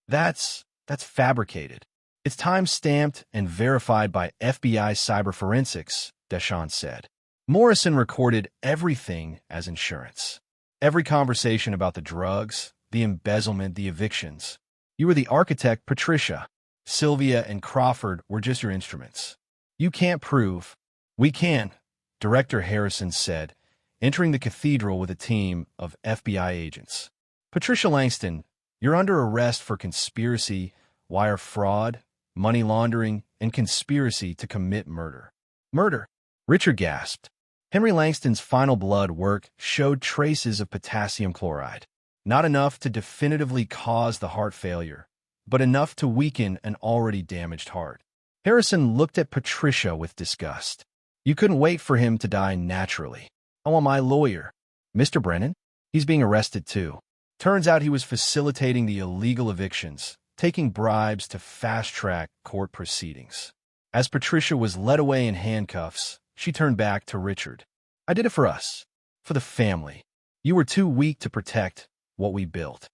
That's fabricated. It's time-stamped and verified by FBI cyber forensics, Deshawn said. Morrison recorded everything as insurance. Every conversation about the drugs, the embezzlement, the evictions. You were the architect, Patricia. Sylvia and Crawford were just your instruments. You can't prove. We can, Director Harrison said, entering the cathedral with a team of FBI agents. Patricia Langston, you're under arrest for conspiracy, wire fraud, money laundering, and conspiracy to commit murder. Murder? Richard gasped. Henry Langston's final blood work showed traces of potassium chloride. Not enough to definitively cause the heart failure, but enough to weaken an already damaged heart. Harrison looked at Patricia with disgust. You couldn't wait for him to die naturally. I want my lawyer. Mr. Brennan? He's being arrested too. Turns out he was facilitating the illegal evictions, taking bribes to fast-track court proceedings. As Patricia was led away in handcuffs, she turned back to Richard. I did it for us, for the family. You were too weak to protect what we built.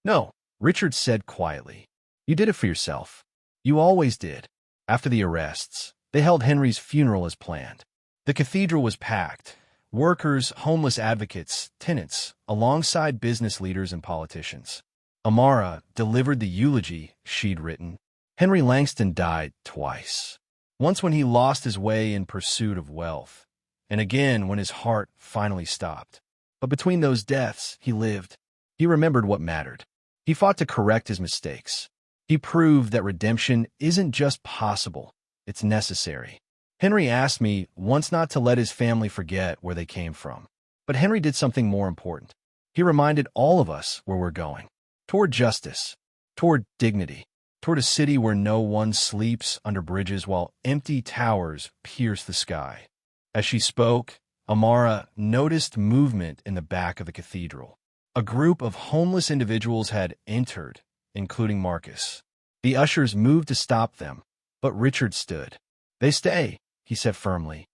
No, Richard said quietly. You did it for yourself. You always did. After the arrests, they held Henry's funeral as planned. The cathedral was packed. Workers, homeless advocates, tenants, alongside business leaders and politicians. Amara delivered the eulogy she'd written. Henry Langston died twice. Once when he lost his way in pursuit of wealth, and again when his heart finally stopped. But between those deaths, he lived. He remembered what mattered. He fought to correct his mistakes. He proved that redemption isn't just possible, it's necessary. Henry asked me once not to let his family forget where they came from. But Henry did something more important. He reminded all of us where we're going. Toward justice, toward dignity, toward a city where no one sleeps under bridges while empty towers pierce the sky. As she spoke, Amara noticed movement in the back of the cathedral. A group of homeless individuals had entered, including Marcus. The ushers moved to stop them, but Richard stood. They stay, he said firmly.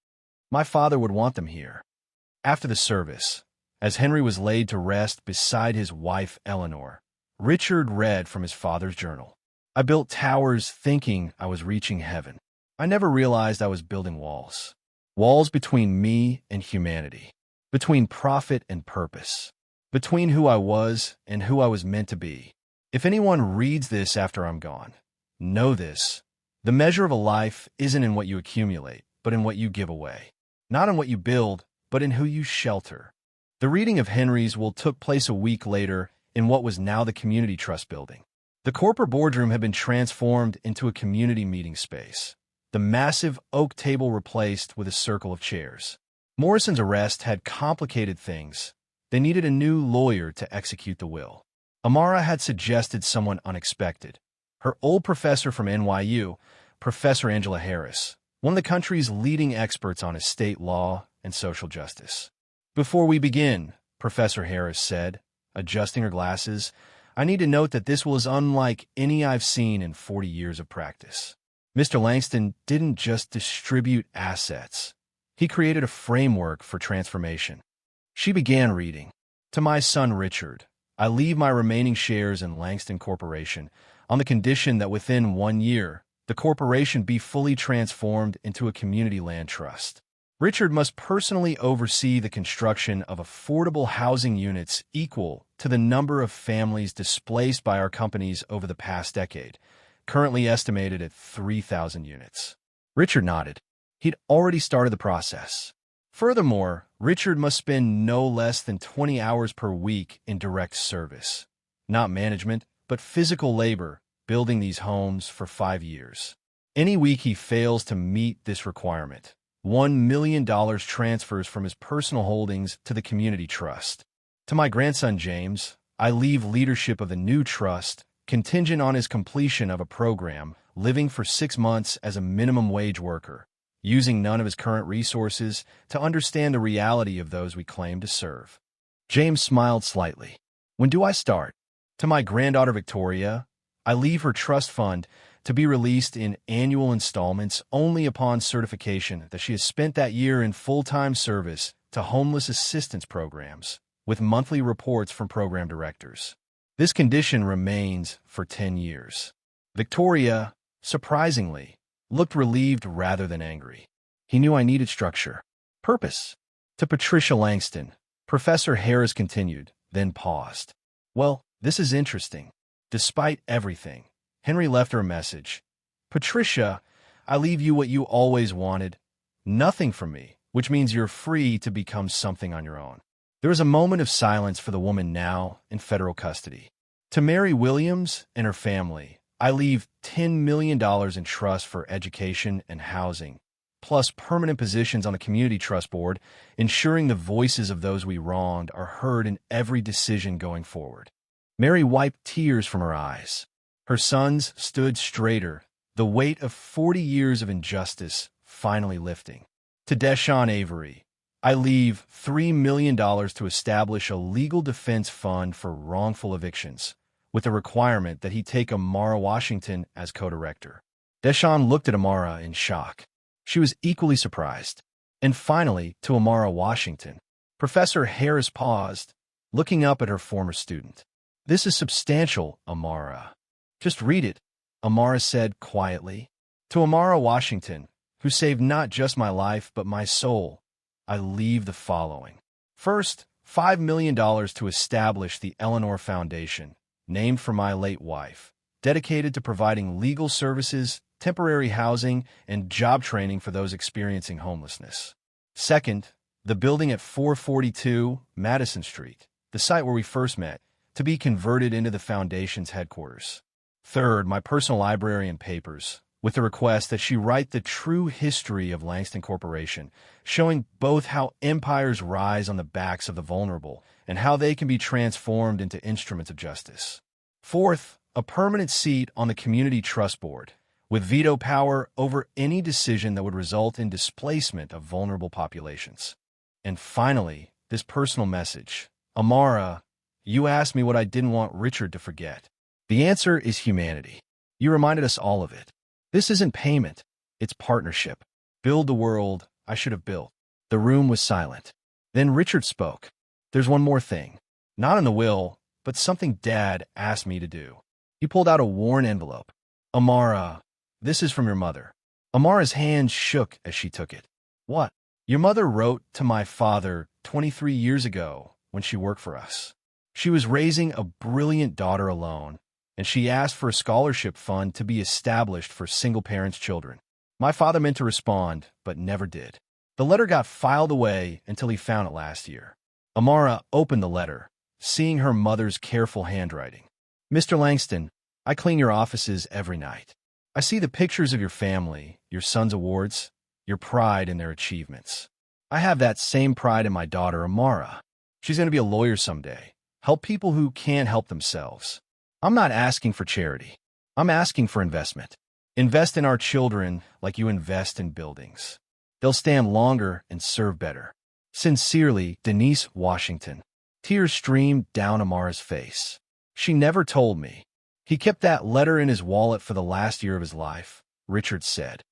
My father would want them here. After the service, as Henry was laid to rest beside his wife Eleanor, Richard read from his father's journal. I built towers thinking I was reaching heaven. I never realized I was building walls. Walls between me and humanity, between profit and purpose, between who I was and who I was meant to be. If anyone reads this after I'm gone, know this. The measure of a life isn't in what you accumulate, but in what you give away. Not in what you build, but in who you shelter. The reading of Henry's will took place a week later in what was now the Community Trust building. The corporate boardroom had been transformed into a community meeting space. The massive oak table replaced with a circle of chairs. Morrison's arrest had complicated things. They needed a new lawyer to execute the will. Amara had suggested someone unexpected. Her old professor from NYU, Professor Angela Harris, one of the country's leading experts on estate law and social justice. Before we begin, Professor Harris said, adjusting her glasses, I need to note that this was unlike any I've seen in 40 years of practice. Mr. Langston didn't just distribute assets. He created a framework for transformation. She began reading. To my son Richard, I leave my remaining shares in Langston Corporation on the condition that within 1 year, the corporation be fully transformed into a community land trust. Richard must personally oversee the construction of affordable housing units equal to the number of families displaced by our companies over the past decade, currently estimated at 3,000 units. Richard nodded. He'd already started the process. Furthermore, Richard must spend no less than 20 hours per week in direct service, not management, but physical labor, building these homes for 5 years. Any week he fails to meet this requirement, $1 million transfers from his personal holdings to the community trust. To my grandson James, I leave leadership of the new trust contingent on his completion of a program, living for 6 months as a minimum wage worker, using none of his current resources to understand the reality of those we claim to serve. James smiled slightly. When do I start? To my granddaughter Victoria, I leave her trust fund to be released in annual installments only upon certification that she has spent that year in full-time service to homeless assistance programs, with monthly reports from program directors. This condition remains for 10 years. Victoria, surprisingly, looked relieved rather than angry. He knew I needed structure. Purpose. To Patricia Langston, Professor Harris continued, then paused. Well, this is interesting. Despite everything, Henry left her a message. Patricia, I leave you what you always wanted. Nothing from me, which means you're free to become something on your own. There was a moment of silence for the woman now in federal custody. To Mary Williams and her family, I leave $10 million in trust for education and housing, plus permanent positions on the Community Trust Board, ensuring the voices of those we wronged are heard in every decision going forward. Mary wiped tears from her eyes. Her sons stood straighter, the weight of 40 years of injustice finally lifting. To Deshaun Avery, I leave $3 million to establish a legal defense fund for wrongful evictions, with the requirement that he take Amara Washington as co-director. Deshawn looked at Amara in shock. She was equally surprised. And finally, to Amara Washington. Professor Harris paused, looking up at her former student. "This is substantial, Amara." "Just read it," Amara said quietly. To Amara Washington, who saved not just my life but my soul, I leave the following. First, $5 million to establish the Eleanor Foundation, named for my late wife, dedicated to providing legal services, temporary housing, and job training for those experiencing homelessness. Second, the building at 442 Madison Street, the site where we first met, to be converted into the Foundation's headquarters. Third, my personal library and papers, with the request that she write the true history of Langston Corporation, showing both how empires rise on the backs of the vulnerable and how they can be transformed into instruments of justice. Fourth, a permanent seat on the Community Trust Board, with veto power over any decision that would result in displacement of vulnerable populations. And finally, this personal message. Amara, you asked me what I didn't want Richard to forget. The answer is humanity. You reminded us all of it. This isn't payment, it's partnership. Build the world I should have built. The room was silent. Then Richard spoke. There's one more thing. Not in the will, but something Dad asked me to do. He pulled out a worn envelope. Amara, this is from your mother. Amara's hand shook as she took it. What? Your mother wrote to my father 23 years ago when she worked for us. She was raising a brilliant daughter alone, and she asked for a scholarship fund to be established for single parents' children. My father meant to respond, but never did. The letter got filed away until he found it last year. Amara opened the letter, seeing her mother's careful handwriting. Mr. Langston, I clean your offices every night. I see the pictures of your family, your son's awards, your pride in their achievements. I have that same pride in my daughter, Amara. She's going to be a lawyer someday, help people who can't help themselves. I'm not asking for charity. I'm asking for investment. Invest in our children like you invest in buildings. They'll stand longer and serve better. Sincerely, Denise Washington. Tears streamed down Amara's face. She never told me. He kept that letter in his wallet for the last year of his life, Richard said.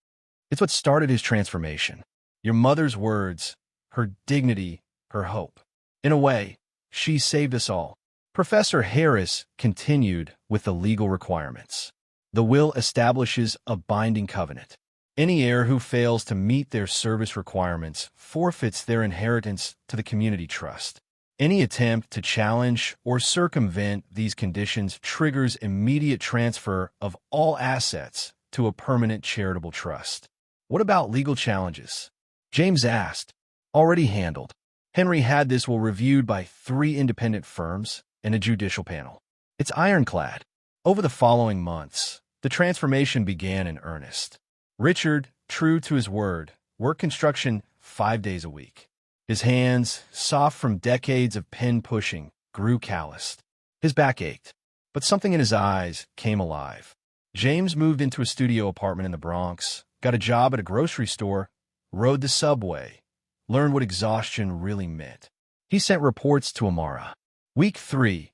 It's what started his transformation. Your mother's words, her dignity, her hope. In a way, she saved us all. Professor Harris continued with the legal requirements. The will establishes a binding covenant. Any heir who fails to meet their service requirements forfeits their inheritance to the community trust. Any attempt to challenge or circumvent these conditions triggers immediate transfer of all assets to a permanent charitable trust. What about legal challenges? James asked. Already handled. Henry had this will reviewed by 3 independent firms and a judicial panel. It's ironclad. Over the following months, the transformation began in earnest. Richard, true to his word, worked construction 5 days a week. His hands, soft from decades of pen pushing, grew calloused. His back ached, but something in his eyes came alive. James moved into a studio apartment in the Bronx, got a job at a grocery store, rode the subway, learned what exhaustion really meant. He sent reports to Amara. Week 3,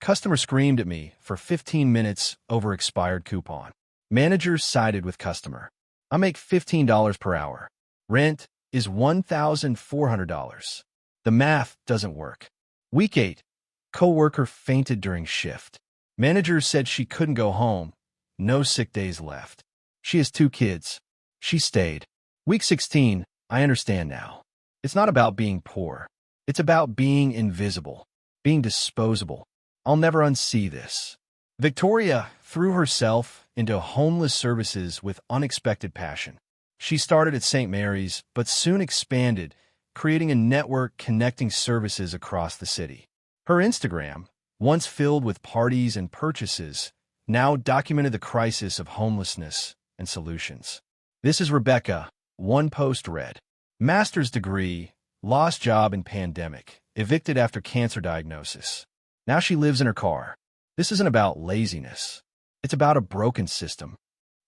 customer screamed at me for 15 minutes over expired coupon. Manager sided with customer. I make $15 per hour. Rent is $1,400. The math doesn't work. Week 8, coworker fainted during shift. Manager said she couldn't go home. No sick days left. She has 2 kids. She stayed. Week 16, I understand now. It's not about being poor. It's about being invisible, being disposable. I'll never unsee this. Victoria threw herself into homeless services with unexpected passion. She started at St. Mary's, but soon expanded, creating a network connecting services across the city. Her Instagram, once filled with parties and purchases, now documented the crisis of homelessness and solutions. This is Rebecca. One post read, master's degree, lost job in pandemic, evicted after cancer diagnosis. Now she lives in her car. This isn't about laziness. It's about a broken system.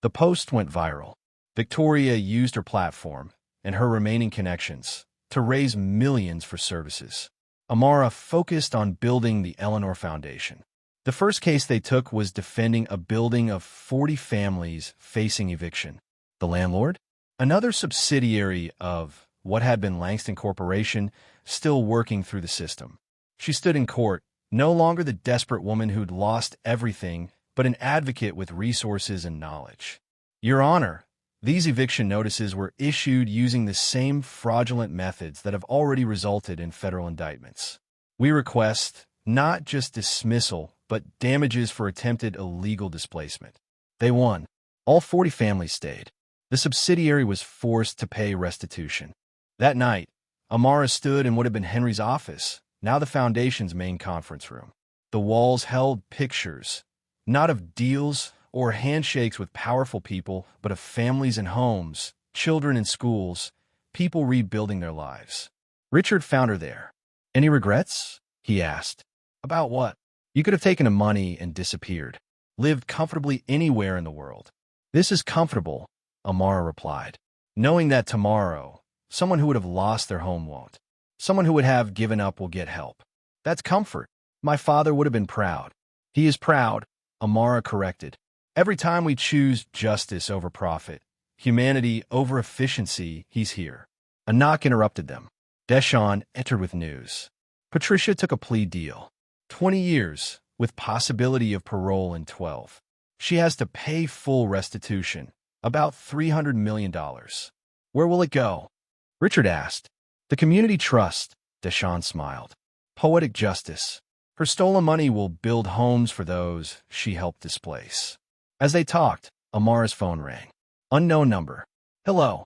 The post went viral. Victoria used her platform and her remaining connections to raise millions for services. Amara focused on building the Eleanor Foundation. The first case they took was defending a building of 40 families facing eviction. The landlord, another subsidiary of what had been Langston Corporation, still working through the system. She stood in court, no longer the desperate woman who'd lost everything, but an advocate with resources and knowledge. Your Honor, these eviction notices were issued using the same fraudulent methods that have already resulted in federal indictments. We request not just dismissal, but damages for attempted illegal displacement. They won. All 40 families stayed. The subsidiary was forced to pay restitution. That night, Amara stood in what had been Henry's office, now the Foundation's main conference room. The walls held pictures, not of deals or handshakes with powerful people, but of families and homes, children and schools, people rebuilding their lives. Richard found her there. Any regrets? He asked. About what? You could have taken the money and disappeared, lived comfortably anywhere in the world. This is comfortable, Amara replied, knowing that tomorrow, someone who would have lost their home won't. Someone who would have given up will get help. That's comfort. My father would have been proud. He is proud, Amara corrected. Every time we choose justice over profit, humanity over efficiency, he's here. A knock interrupted them. Deshawn entered with news. Patricia took a plea deal. 20 years, with possibility of parole in 12. She has to pay full restitution, about $300 million. Where will it go? Richard asked. The community trust, Deshawn smiled. Poetic justice. Her stolen money will build homes for those she helped displace. As they talked, Amara's phone rang. Unknown number. Hello,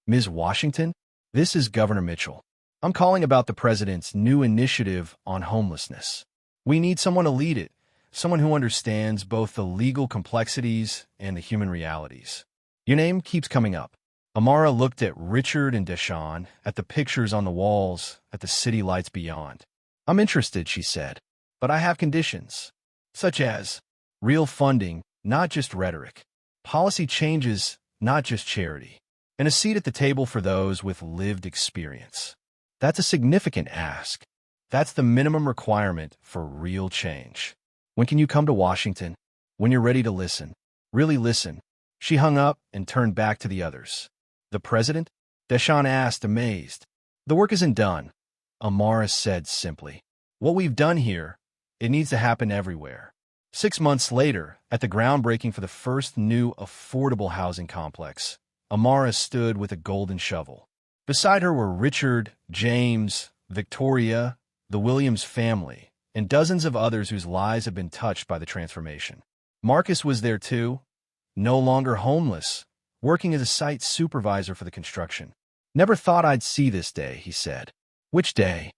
Ms. Washington? This is Governor Mitchell. I'm calling about the president's new initiative on homelessness. We need someone to lead it, someone who understands both the legal complexities and the human realities. Your name keeps coming up. Amara looked at Richard and Deshawn, at the pictures on the walls, at the city lights beyond. I'm interested, she said, but I have conditions, such as real funding, not just rhetoric, policy changes, not just charity, and a seat at the table for those with lived experience. That's a significant ask. That's the minimum requirement for real change. When can you come to Washington? When you're ready to listen. Really listen. She hung up and turned back to the others. The president? Deshawn asked, amazed. The work isn't done, Amara said simply. What we've done here, it needs to happen everywhere. 6 months later, at the groundbreaking for the first new affordable housing complex, Amara stood with a golden shovel. Beside her were Richard, James, Victoria, the Williams family, and dozens of others whose lives had been touched by the transformation. Marcus was there too, no longer homeless, working as a site supervisor for the construction. Never thought I'd see this day, he said. Which day?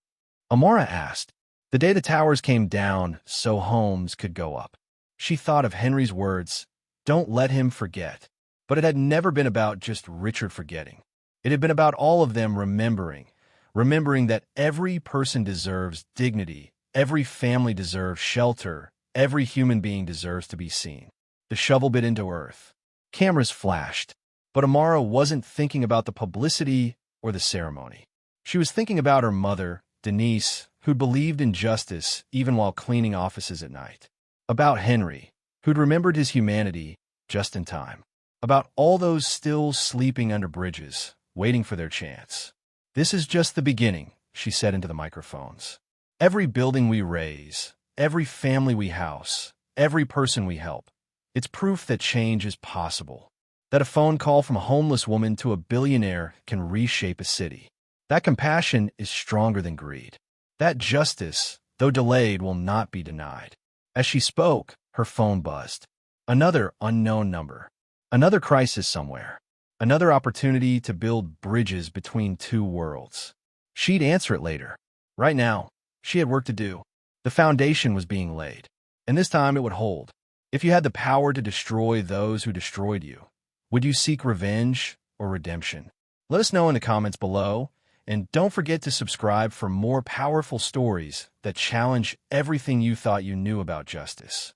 Amara asked. The day the towers came down so homes could go up. She thought of Henry's words, don't let him forget. But it had never been about just Richard forgetting. It had been about all of them remembering that every person deserves dignity, every family deserves shelter, every human being deserves to be seen. The shovel bit into earth. Cameras flashed, but Amara wasn't thinking about the publicity or the ceremony. She was thinking about her mother, Denise, who'd believed in justice even while cleaning offices at night. About Henry, who'd remembered his humanity just in time. About all those still sleeping under bridges, waiting for their chance. This is just the beginning, she said into the microphones. Every building we raise, every family we house, every person we help, it's proof that change is possible. That a phone call from a homeless woman to a billionaire can reshape a city. That compassion is stronger than greed. That justice, though delayed, will not be denied. As she spoke, her phone buzzed. Another unknown number. Another crisis somewhere. Another opportunity to build bridges between two worlds. She'd answer it later. Right now, she had work to do. The foundation was being laid. And this time it would hold. If you had the power to destroy those who destroyed you, would you seek revenge or redemption? Let us know in the comments below, and don't forget to subscribe for more powerful stories that challenge everything you thought you knew about justice.